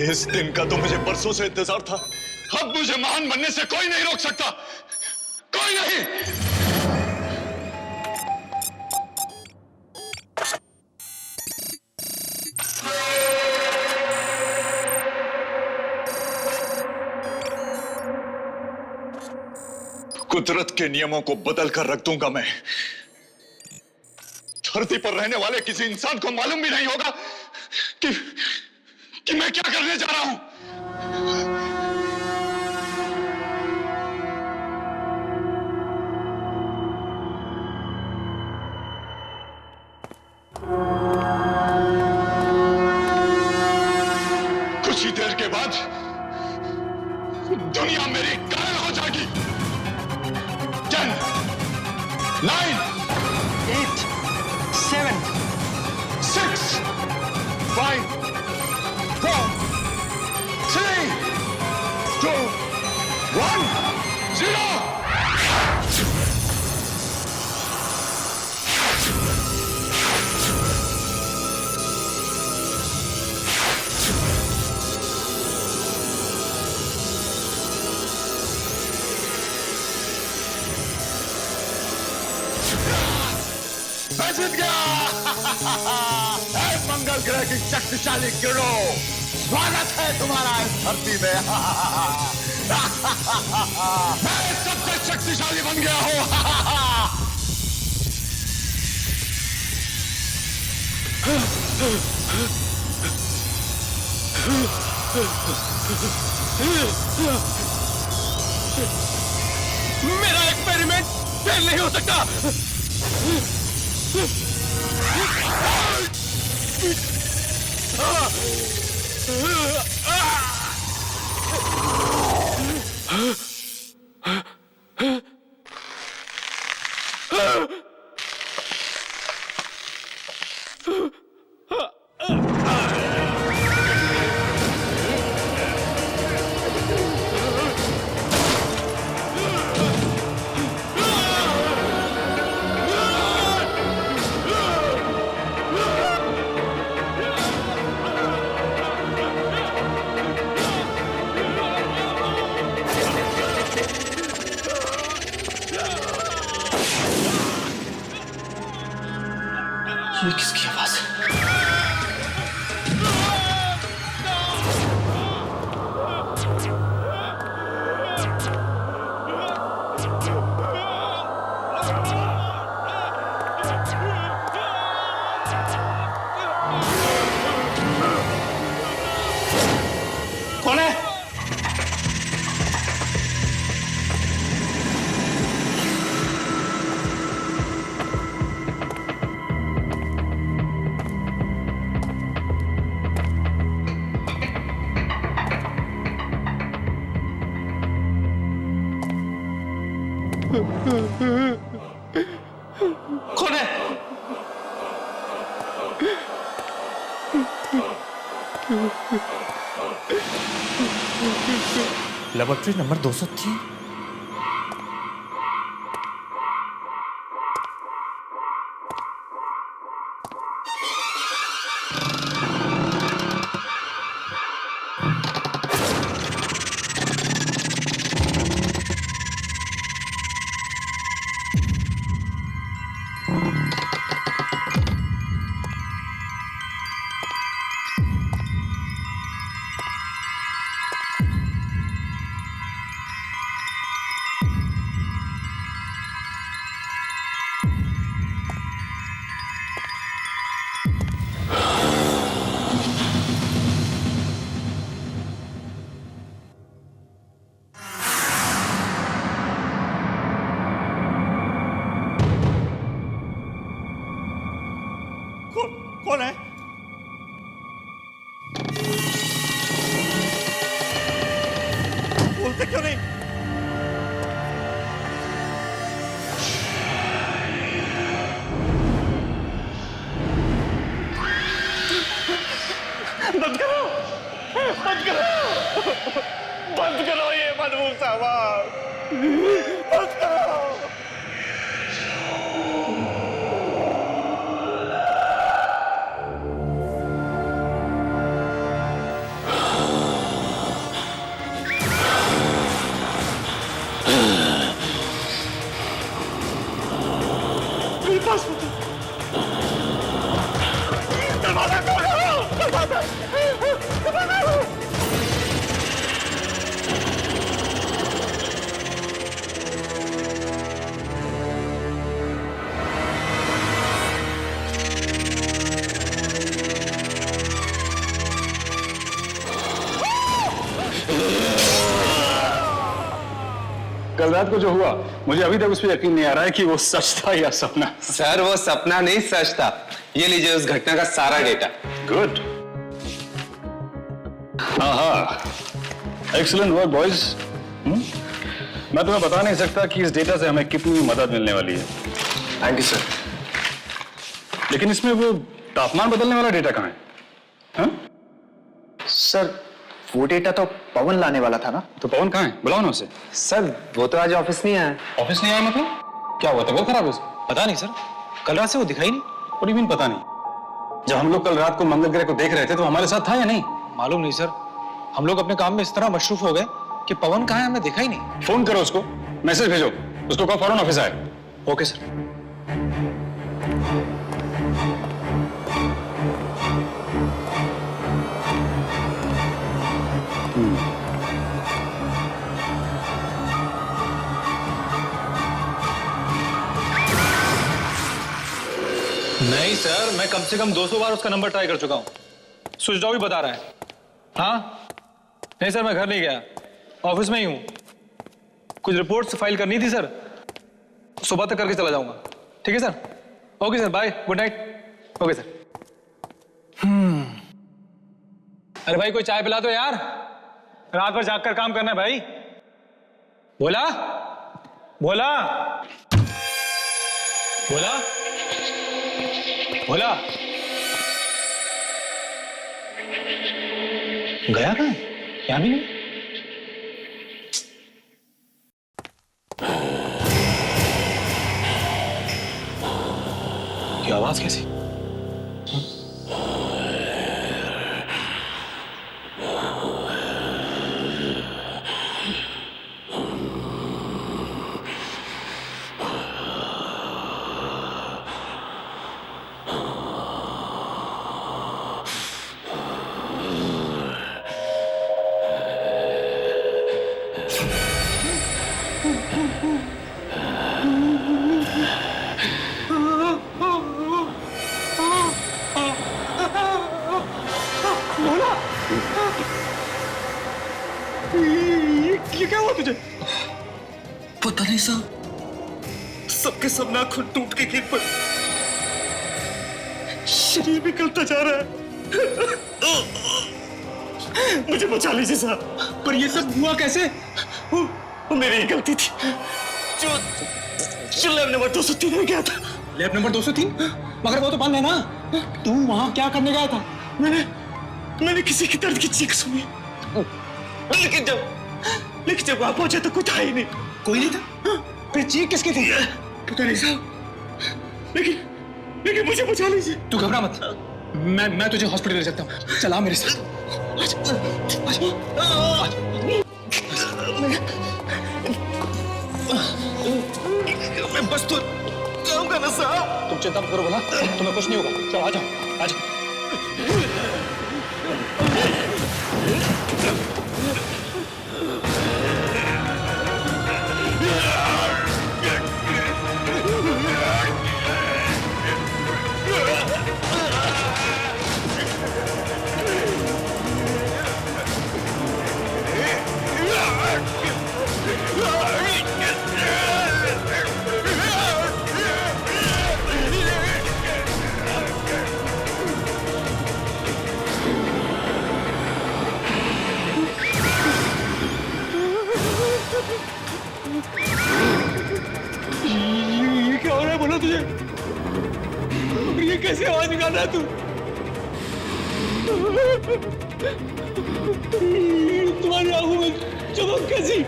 इस दिन का तो मुझे बरसों से इंतजार था। अब मुझे महान बनने से कोई नहीं रोक सकता, कोई नहीं। कुदरत के नियमों को बदल कर रख दूंगा मैं। धरती पर रहने वाले किसी इंसान को मालूम भी नहीं होगा कि मैं क्या करने जा रहा हूं। कुछ ही देर के बाद दुनिया मेरी कायल हो जाएगी। 10, 9, 8, 7, 6, 5, 4, 3, 2, 1, 0। मैं जीत गया। मंगल ग्रह की शक्तिशाली गिरोह, स्वागत है तुम्हारा इस धरती में। मैं सबसे शक्तिशाली बन गया हूं। मेरा एक्सपेरिमेंट फेल नहीं हो सकता। ये किसकी आवाज है? कौन है? कौन है? Laboratory number 203। कौन है? बोलते क्यों नहीं? बंद करो, बंद करो, बंद करो ये मनहूस आवाज, बंद करो। कल रात को जो हुआ, मुझे अभी तक उस पर यकीन नहीं आ रहा है कि वो सच था या सपना। सर वो सपना नहीं सच था। ये लीजिए उस घटना का सारा डेटा। गुड। हाँ, एक्सीलेंट वर्क बॉयज। मैं तुम्हें बता नहीं सकता कि इस डेटा से हमें कितनी मदद मिलने वाली है। Thank you sir. लेकिन इसमें वो तापमान बदलने वाला डेटा कहाँ है? हाँ? सर वो डेटा तो पवन लाने वाला था ना। तो पवन कहाँ है? बुलाओ ना उसे। सर वो तो आज ऑफिस नहीं आया। ऑफिस नहीं आया मतलब? क्या हुआ, तबीयत खराब है उसकी? पता नहीं सर, कल रात से वो दिखाई नहीं। What do you mean पता नहीं? जब हम लोग कल रात को मंगल ग्रह को देख रहे थे तो हमारे साथ था या नहीं? मालूम नहीं सर, हम लोग अपने काम में इस तरह मशरूफ हो गए कि पवन कहाँ है हमें देखा ही नहीं। फोन करो उसको, मैसेज भेजो, उसको कहो फौरन ऑफिस आए। Okay sir. नहीं सर, मैं कम से कम 200 बार उसका नंबर ट्राई कर चुका हूं। स्विच ऑफ ही बता रहा है। हाँ नहीं सर, मैं घर नहीं गया, ऑफिस में ही हूं। कुछ रिपोर्ट्स फाइल करनी थी सर, सुबह तक करके चला जाऊंगा। ठीक है sir, okay sir, bye, good night. Okay sir. अरे भाई कोई चाय पिला दो यार, रात भर जाग कर काम करना है भाई। बोला बोला बोला बोला। गया कहाँ? यहाँ भी नहीं। ये आवाज कैसी? ये क्या हुआ तुझे? पता नहीं साहब, सबके सब नाखून टूट के गिर पड़े, शरीर भी गलता जा रहा है। मुझे बचा लीजिए साहब। पर ये सब हुआ कैसे? वो मेरी ही गलती थी। जो लैब नंबर 203 में गया था। Lab number 203? मगर वो तो बंद है ना। तू वहां क्या करने गया था? मैंने किसी की दर्द की चीख सुनी, लेकिन जब वहां पहुंचा तो कोई था ही नहीं। कोई नहीं था? फिर चीख किसकी थी? पता नहीं साहब, लेकिन मुझे बचा लीजिए। तू घबरा मत, मैं तुझे हॉस्पिटल ले सकता हूँ। चला मेरे साथ। मैं बस तो जाऊंगा ना साहब। तुम चिंता मत करो, बोला तुम्हें कुछ नहीं होगा। चलो आ जाओ, आ जाओ। ये क्या हो रहा है बोला तुझे? ये कैसे आवाज निकाल रहा है तू? तुम्हारी आंखों में चमक कैसी?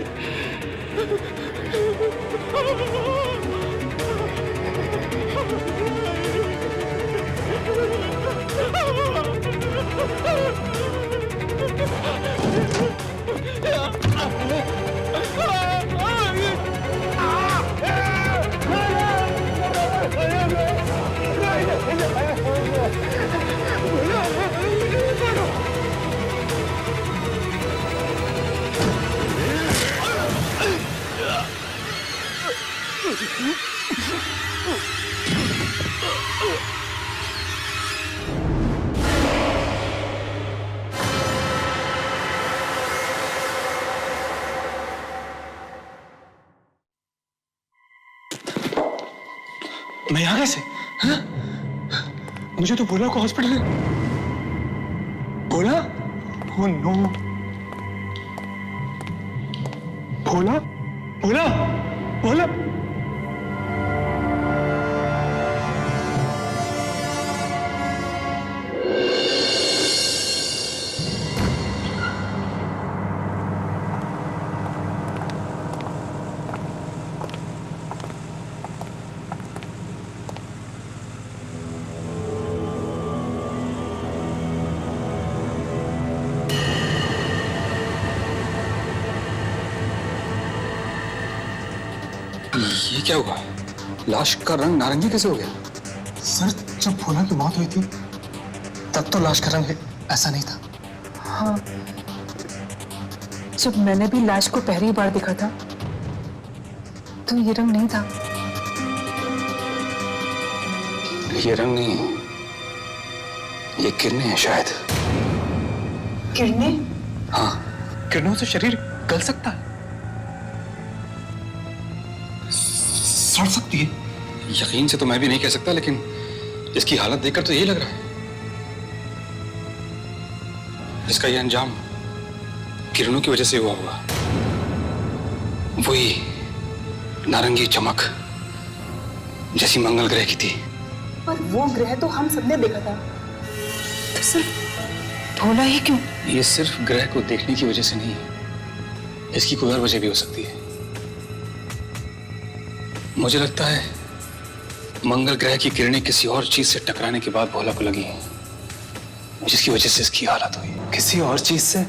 मैं यहाँ कैसे? हाँ? मुझे तो बोला को हॉस्पिटल बोला? ओह नो, भोला भोला भोला ये क्या हुआ? लाश का रंग नारंगी कैसे हो गया? सर, जब भोला की मौत हुई थी तब तो लाश का रंग ऐसा नहीं था। हाँ, जब मैंने भी लाश को पहली बार देखा था तो ये रंग नहीं था। ये रंग नहीं, ये किरणें हैं शायद। किरणें? हाँ, किरणों से शरीर गल सकता है, सड़ सकती है। यकीन से तो मैं भी नहीं कह सकता, लेकिन इसकी हालत देखकर तो यही लग रहा है। इसका ये अंजाम किरणों की वजह से हुआ होगा। वही नारंगी चमक जैसी मंगल ग्रह की थी। पर वो ग्रह तो हम सबने देखा था, तो सिर्फ भोला ही क्यों? ये सिर्फ ग्रह को देखने की वजह से नहीं, इसकी कोई और वजह भी हो सकती है। मुझे लगता है मंगल ग्रह की किरणें किसी और चीज से टकराने के बाद भोला को लगी हैं, जिसकी वजह से इसकी हालत हुई। किसी और चीज से?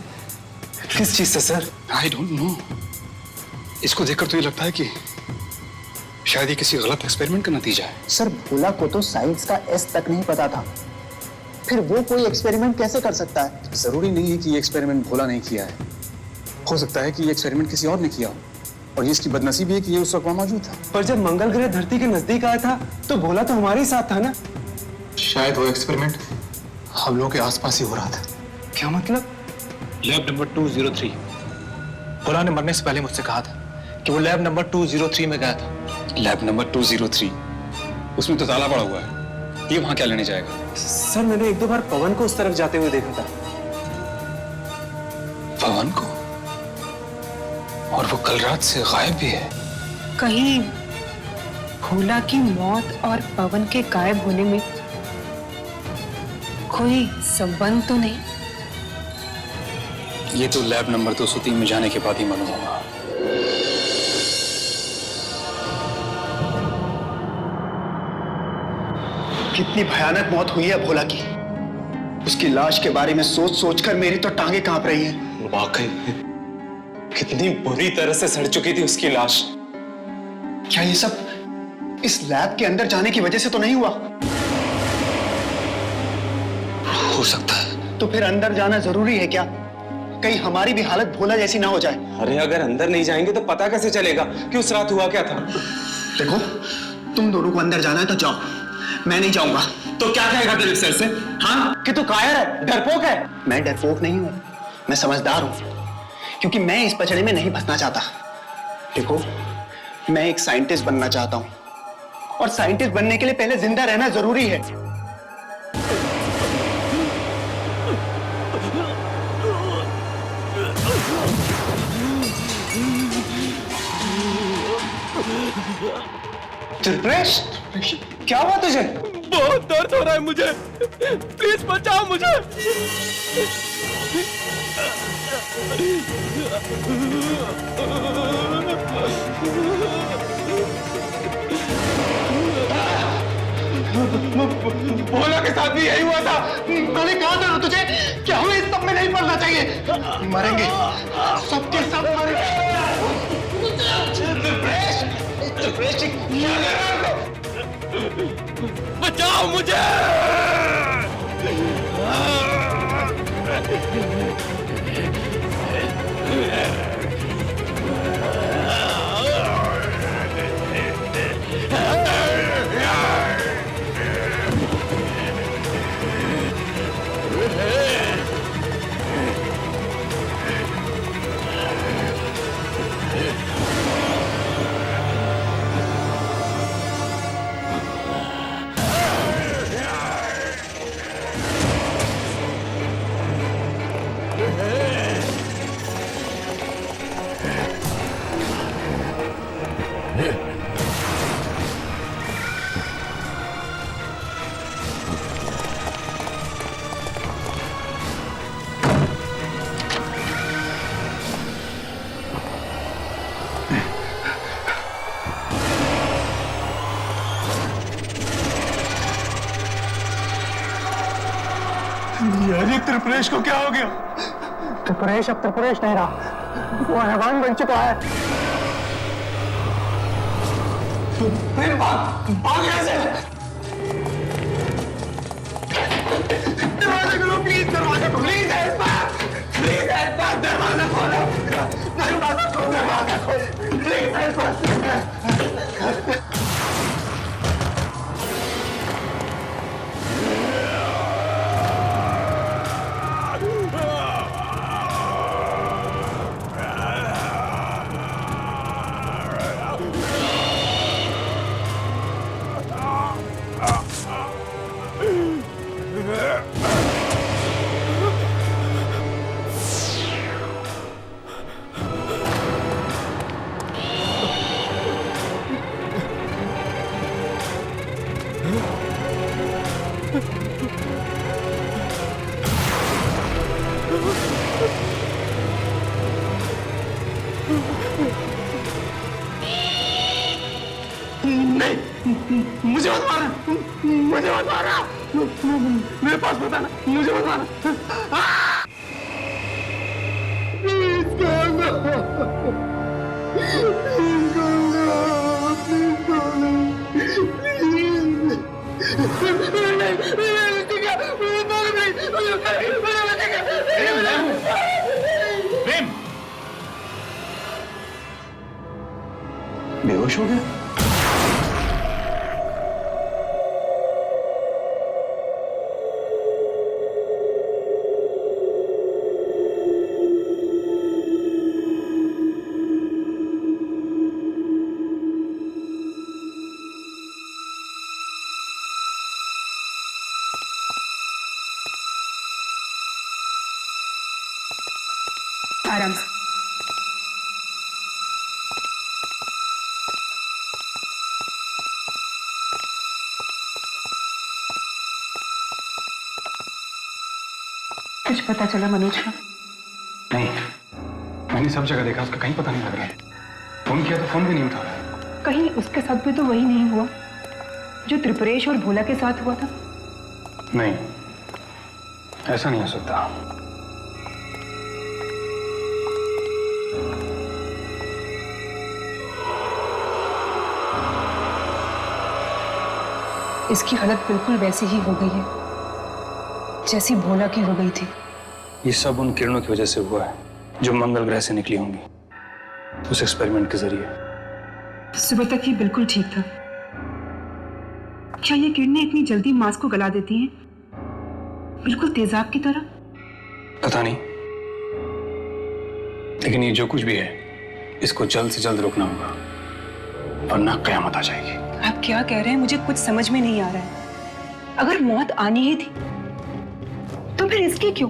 किस चीज से सर? I don't know. इसको देखकर तो ये लगता है कि शायद ये किसी गलत एक्सपेरिमेंट का नतीजा है। सर, भोला को तो साइंस का एस तक नहीं पता था, फिर वो कोई एक्सपेरिमेंट कैसे कर सकता है? जरूरी नहीं है कि ये एक्सपेरिमेंट भोला नहीं किया है। हो सकता है कि ये एक्सपेरिमेंट किसी और ने किया हो, और ये इसकी बदनसीबी है कि ये उस वक्त वहां मौजूद था। पर जब मंगल ग्रह धरती के नजदीक आया था तो भोला तो हमारे ही साथ था ना। शायद वो एक्सपेरिमेंट हम लोगों के आसपास ही हो रहा था। क्या मतलब? Lab number 203। भोला ने मरने से पहले मुझसे कहा था कि वो लैब नंबर 203 में गया था। Lab number 203? उसमें तो ताला पड़ा हुआ है, ये वहां क्या लेने जाएगा? सर, मैंने एक दो बार पवन को उस तरफ जाते हुए देखा था। पवन को? और वो कल रात से गायब भी है। कहीं भोला की मौत और पवन के गायब होने में कोई संबंध तो नहीं? ये तो लैब नंबर 203 में जाने के बाद ही मालूम होगा। कितनी भयानक मौत हुई है भोला की। उसकी लाश के बारे में सोच सोचकर मेरी तो टांगे कांप रही हैं। वाकई कितनी बुरी तरह से सड़ चुकी थी उसकी लाश। क्या ये सब इस लैब के अंदर जाने की वजह से तो नहीं हुआ? हो सकता है। तो फिर अंदर जाना जरूरी है क्या? कहीं हमारी भी हालत भोला जैसी ना हो जाए। अरे अगर अंदर नहीं जाएंगे तो पता कैसे चलेगा कि उस रात हुआ क्या था? देखो, तुम दोनों को अंदर जाना है तो जाओ, मैं नहीं जाऊंगा। तो क्या कहेगा दिलीप सर से? हाँ, कि तू कायर है, डरपोक है? मैं डरपोक नहीं हूं, मैं समझदार हूं, क्योंकि मैं इस पचड़े में नहीं फंसना चाहता। देखो, मैं एक साइंटिस्ट बनना चाहता हूं, और साइंटिस्ट बनने के लिए पहले जिंदा रहना जरूरी है। त्रिप्रेश, क्या हुआ तुझे? बहुत दर्द हो रहा है मुझे, प्लीज बचाओ मुझे। भोला के साथ भी यही हुआ था। मैंने कहा था ना तुझे कि हमें इस सब में नहीं पड़ना चाहिए। मरेंगे, सबके सब मरेंगे। बचाओ मुझे। त्रिपुरेश को क्या हो गया? त्रिपुरेश अब त्रिपुरेश नहीं रहा, वो हैवान बन चुका है। भाग यहाँ से। दरवाजा खोलो प्लीज, दरवाजा खोलो प्लीज, प्लीज दरवाजा खोलो, दरवाजा खोलो, दरवाजा खोलो प्लीज। मुझे मत मारना, मुझे मत मारना, मेरे पास मत आना, मुझे मत मारना। प्लीज गंगा, बेहोश हो गया? आराम से। कुछ पता चला मनोज का? नहीं, मैंने सब जगह देखा, उसका कहीं पता नहीं लग रहा है। फोन किया तो फोन भी नहीं उठा रहा है। कहीं उसके साथ भी तो वही नहीं हुआ जो त्रिपुरेश और भोला के साथ हुआ था? नहीं, ऐसा नहीं हो सकता। इसकी हालत बिल्कुल वैसी ही हो गई है जैसी भोला की हो गई थी। ये सब उन किरणों की वजह से हुआ है जो मंगल ग्रह से निकली होंगी उस एक्सपेरिमेंट के जरिए। सुबह तक ये बिल्कुल ठीक था। क्या ये किरणें इतनी जल्दी मांस को गला देती हैं, बिल्कुल तेजाब की तरह? पता नहीं, लेकिन ये जो कुछ भी है इसको जल्द से जल्द रोकना होगा वरना कयामत आ जाएगी। आप क्या कह रहे हैं, मुझे कुछ समझ में नहीं आ रहा है। अगर मौत आनी ही थी तो फिर इसकी क्यों?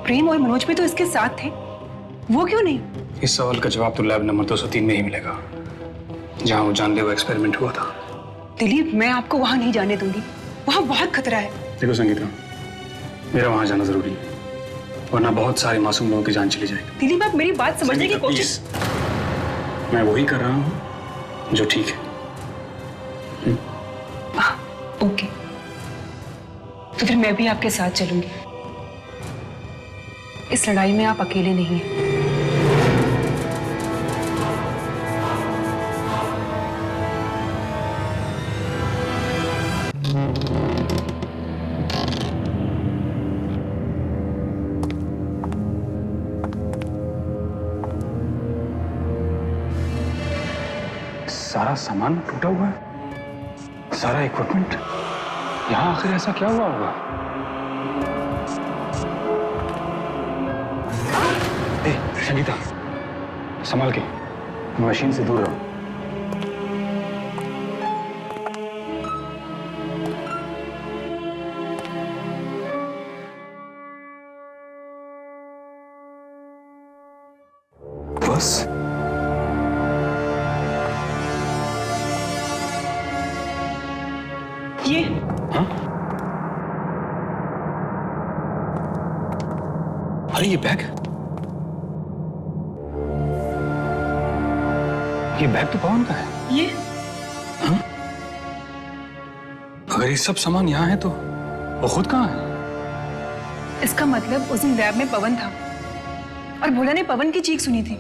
प्रेम और मनोज भी तो इसके साथ थे, वो क्यों नहीं? इस सवाल का जवाब तो लैब नंबर 203 में ही मिलेगा जहां वो जानलेवा एक्सपेरिमेंट हुआ था। दिलीप, मैं आपको वहां नहीं जाने दूंगी, वहां बहुत खतरा है। देखो संगीता, मेरा वहां जाना जरूरी है वरना बहुत सारे मासूम लोगों की जान चली जाएगी। दिलीप, आप मेरी बात समझने की कोशिश। मैं वही कर रहा हूं जो ठीक है। ओके, तो फिर मैं भी आपके साथ चलूंगी। इस लड़ाई में आप अकेले नहीं हैं। सारा सामान टूटा हुआ है, सारा इक्विपमेंट। यहाँ आखिर ऐसा क्या हुआ होगा? ए, संगीता, संभाल के, मशीन से दूर रहो। बस ये हाँ? अरे ये बैग तो पवन का है। ये हाँ? अगर ये सब सामान यहाँ है तो वो खुद कहाँ है? इसका मतलब उस दिन लैब में पवन था और भोला ने पवन की चीख सुनी थी।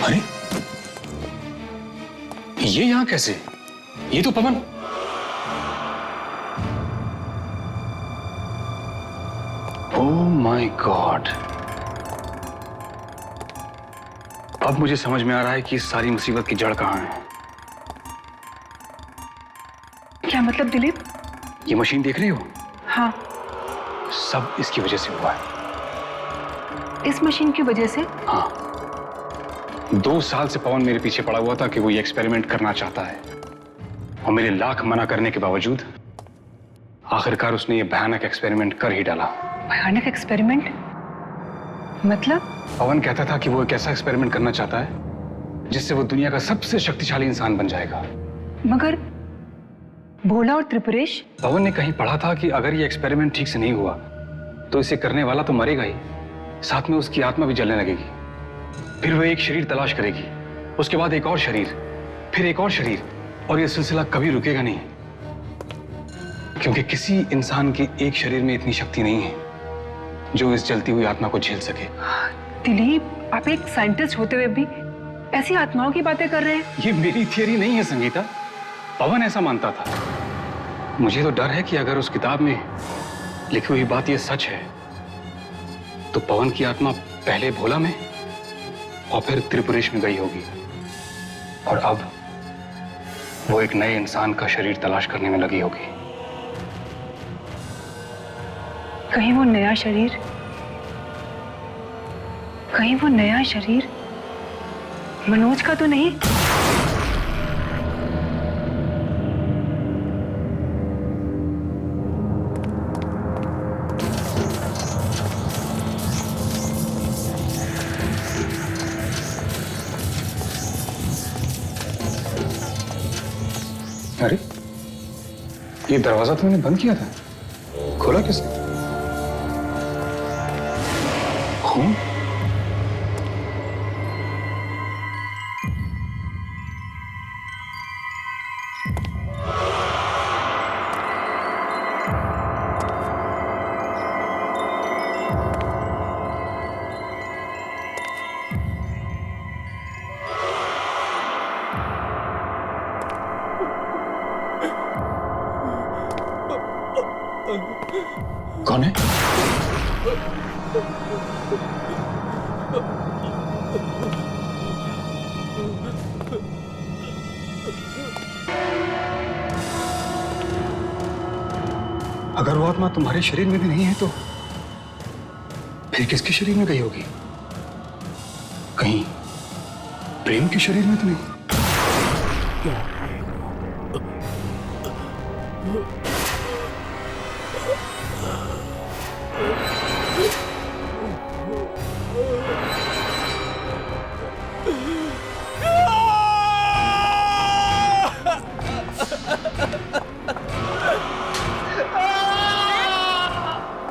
अरे ये यहां कैसे? ये तो पवन। ओह माय गॉड, अब मुझे समझ में आ रहा है कि इस सारी मुसीबत की जड़ कहां है। क्या मतलब दिलीप? ये मशीन देख रही हो? हाँ। सब इसकी वजह से हुआ है। इस मशीन की वजह से? हाँ, 2 साल से पवन मेरे पीछे पड़ा हुआ था कि वो ये एक्सपेरिमेंट करना चाहता है, और मेरे लाख मना करने के बावजूद आखिरकार उसने ये भयानक एक्सपेरिमेंट कर ही डाला। भयानक एक्सपेरिमेंट? मतलब? पवन कहता था कि वो एक ऐसा एक्सपेरिमेंट करना चाहता है जिससे वो दुनिया का सबसे शक्तिशाली इंसान बन जाएगा। मगर भोला और त्रिपुरेश? पवन ने कहीं पढ़ा था कि अगर ये एक्सपेरिमेंट ठीक से नहीं हुआ तो इसे करने वाला तो मरेगा ही, साथ में उसकी आत्मा भी जलने लगेगी। फिर वो एक शरीर तलाश करेगी, उसके बाद एक और शरीर, फिर एक और शरीर, और ये सिलसिला कभी रुकेगा नहीं, क्योंकि किसी इंसान के एक शरीर में इतनी शक्ति नहीं है जो इस जलती हुई आत्मा को झेल सके। दिलीप, आप एक साइंटिस्ट होते हुए भी ऐसी आत्माओं की बातें कर रहे हैं? ये मेरी थियरी नहीं है संगीता, पवन ऐसा मानता था। मुझे तो डर है कि अगर उस किताब में लिखी हुई बात ये सच है तो पवन की आत्मा पहले भोला में और फिर त्रिपुरेश में गई होगी, और अब वो एक नए इंसान का शरीर तलाश करने में लगी होगी। कहीं वो नया शरीर मनोज का तो नहीं? अरे ये दरवाजा तो मैंने बंद किया था, खोला किसने? खून? कौन है? अगर वो आत्मा तुम्हारे शरीर में भी नहीं है तो फिर किसके शरीर में गई होगी? कहीं प्रेम के शरीर में तो नहीं?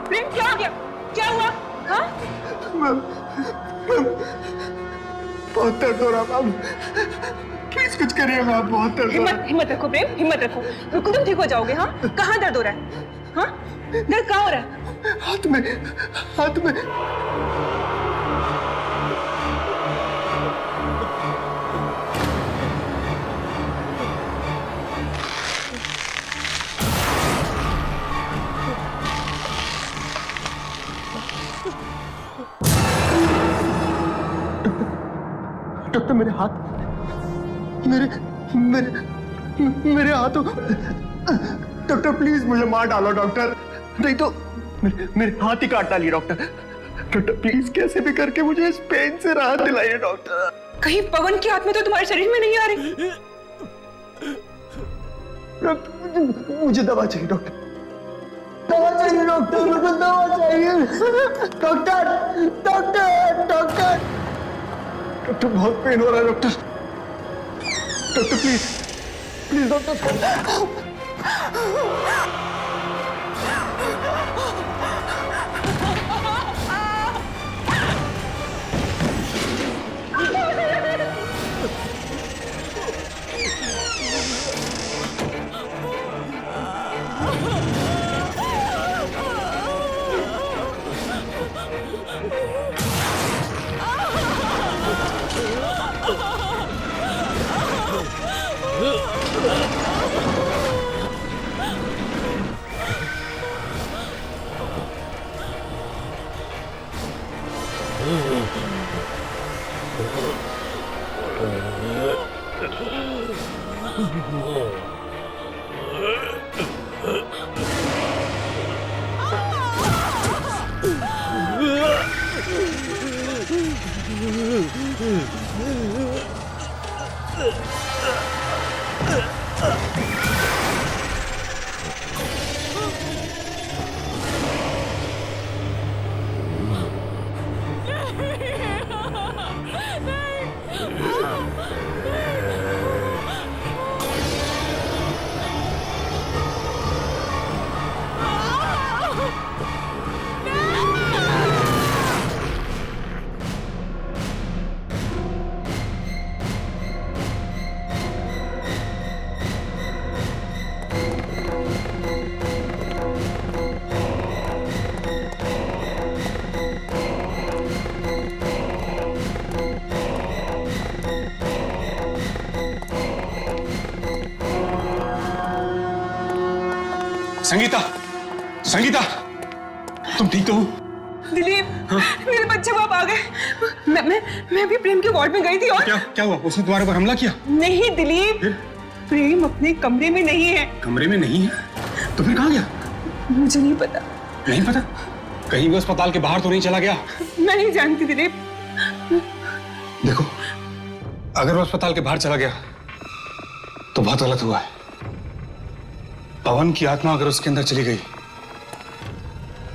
प्रेम, क्या हो गया? क्या हुआ? हाँ? बहुत दर्द हो रहा मैम, प्लीज कुछ करिए मैम, बहुत दर्द हो रहा। हिम्मत रखो प्रेम, हिम्मत रखो, बिल्कुल तुम ठीक हो जाओगे। हाँ, कहाँ दर्द हो रहा है? हाँ, दर्द कहाँ हो रहा है? हाथ में, हाथ में। डॉक्टर, मेरे हाथ, मेरे हाथों, डॉक्टर प्लीज मुझे मार डालो डॉक्टर, नहीं तो मेरे हाथ ही काट डालिए डॉक्टर। डॉक्टर प्लीज कैसे भी करके मुझे इस पेन से राहत दिलाइए डॉक्टर। कहीं पवन की आत्मा तो तुम्हारे शरीर में नहीं आ रही? मुझे दवा चाहिए डॉक्टर, दवा चाहिए डॉक्टर, मुझे दवा चाहिए डॉक्टर, डॉक्टर, डॉक्टर, डॉक्टर बहुत पेन हो रहा है doctor, doctor please, please doctor. Sangeeta, Sangeeta, तुम ठीक तो हो? दिलीप, मेरे बच्चे बाप आ गए। मैं भी प्रेम के वार्ड में गई थी और क्या हुआ? उसने तुम्हारे ऊपर हमला किया? नहीं दिलीप, प्रेम अपने कमरे में नहीं है। कमरे में नहीं है? तो फिर कहाँ गया? मुझे नहीं पता। नहीं पता? कहीं भी अस्पताल के बाहर तो नहीं चला गया? मैं नहीं जानती दिलीप। देखो, अगर वो अस्पताल के बाहर चला गया तो बहुत गलत हुआ है। पवन की आत्मा अगर उसके अंदर चली गई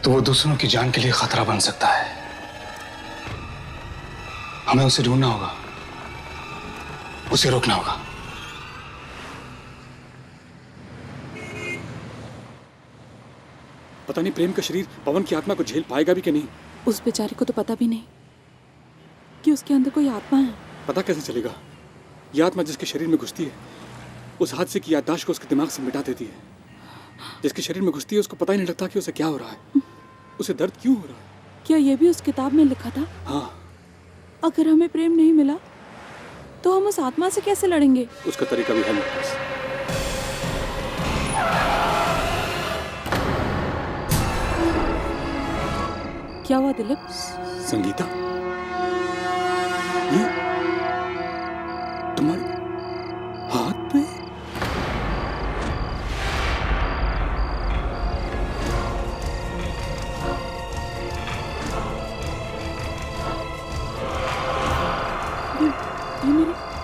तो वो दूसरों की जान के लिए खतरा बन सकता है। हमें उसे ढूंढना होगा, उसे रोकना होगा। पता नहीं प्रेम का शरीर पवन की आत्मा को झेल पाएगा भी कि नहीं। उस बेचारे को तो पता भी नहीं कि उसके अंदर कोई आत्मा है। पता कैसे चलेगा? यह आत्मा जिसके शरीर में घुसती है उस हादसे की याददाश्त को उसके दिमाग से मिटा देती है। जिसके शरीर में घुसती है उसको पता ही नहीं लगता कि उसे क्या हो रहा है, उसे दर्द क्यों हो रहा है। क्या ये भी उस किताब में लिखा था? हाँ। अगर हमें प्रेम नहीं मिला तो हम उस आत्मा से कैसे लड़ेंगे? उसका तरीका भी है मेरे पास। क्या हुआ दिलीप? संगीता, ये तुम्हारे हाथ पे?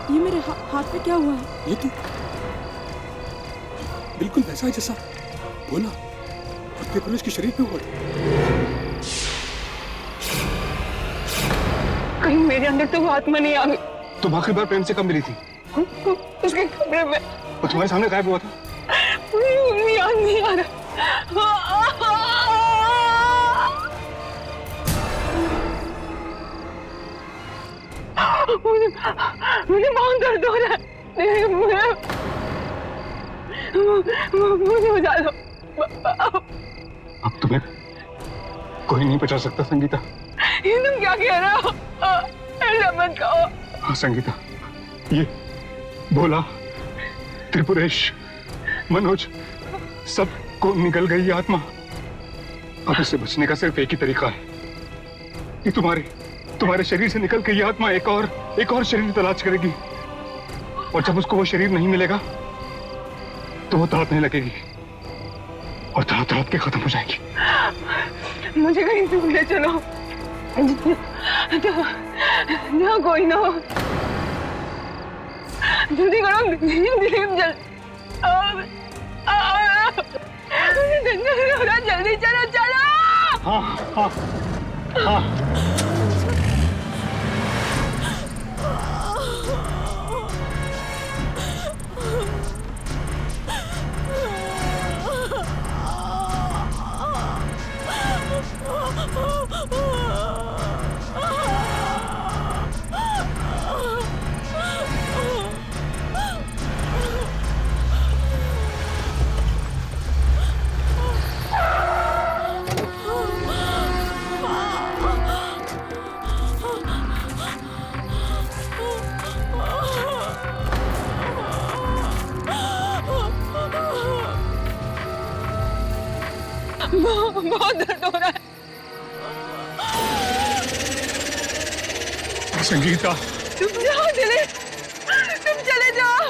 ये मेरे हाथ पे क्या हुआ है? ये तो बिल्कुल वैसा है जैसा बोला और पुलिस के शरीर पे हुआ था। कहीं मेरे अंदर तो वो आत्मा नहीं आ गई। तुम आखिरी बार प्रेम से कब मिली थी? उसके कमरे में। वो तुम्हारे सामने गायब हुआ था? याद नहीं आ रहा। मुझे बहुत दर्द हो रहा है। मुझे बचा लो। अब तुम्हें कोई नहीं बचा सकता संगीता। ये तुम क्या कह रहे हो? ऐसा मत कहो। हाँ संगीता, ये बोला, त्रिपुरेश, मनोज, सब को निकल गई आत्मा। अब इससे बचने का सिर्फ एक ही तरीका है कि तुम्हारे शरीर से निकल गई आत्मा एक और शरीर तलाश करेगी और जब उसको वो शरीर नहीं मिलेगा तो वो तड़पने लगेगी और तड़प के खत्म हो जाएगी। मुझे कहीं दूर ले चलो, जहाँ कोई ना हो। जल्दी करो दिलीप, जल्दी चलो चलो। हाँ हाँ हाँ। बहुत दर्द हो रहा है। संगीता, तुम जाओ दिलीप, तुम चले जाओ।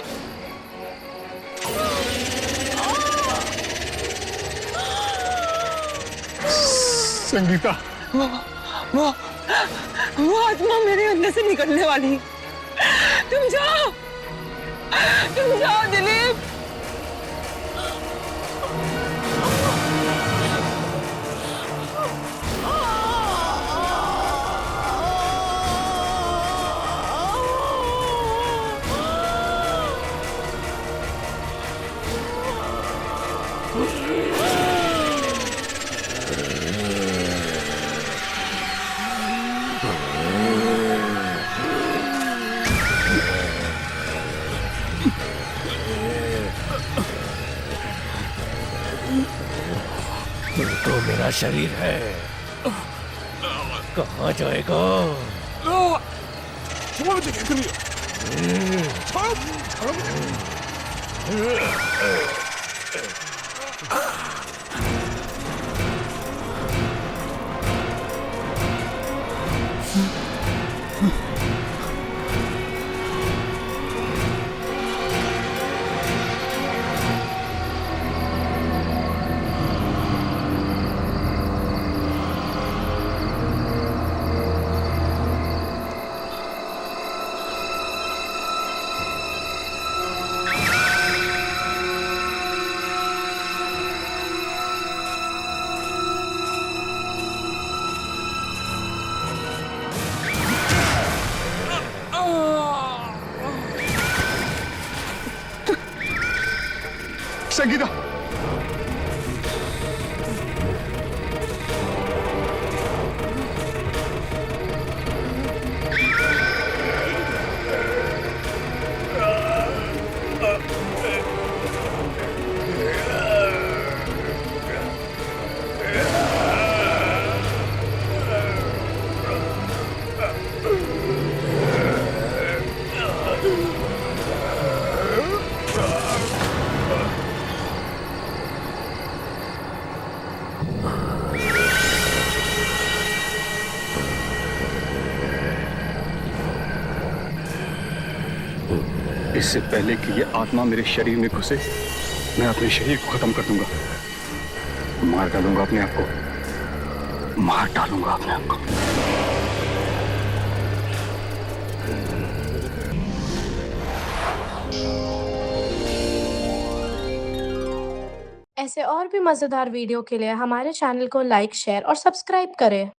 संगीता, वो आत्मा मेरे अंदर से निकलने वाली है। तुम जाओ दिलीप। तो मेरा शरीर है, कहाँ जाएगा? संगीता, इससे पहले कि ये आत्मा मेरे शरीर में घुसे, मैं अपने शरीर को खत्म कर दूंगा, मार डालूंगा अपने आप को, मार डालूंगा अपने आप को। ऐसे और भी मजेदार वीडियो के लिए हमारे चैनल को लाइक, शेयर और सब्सक्राइब करें।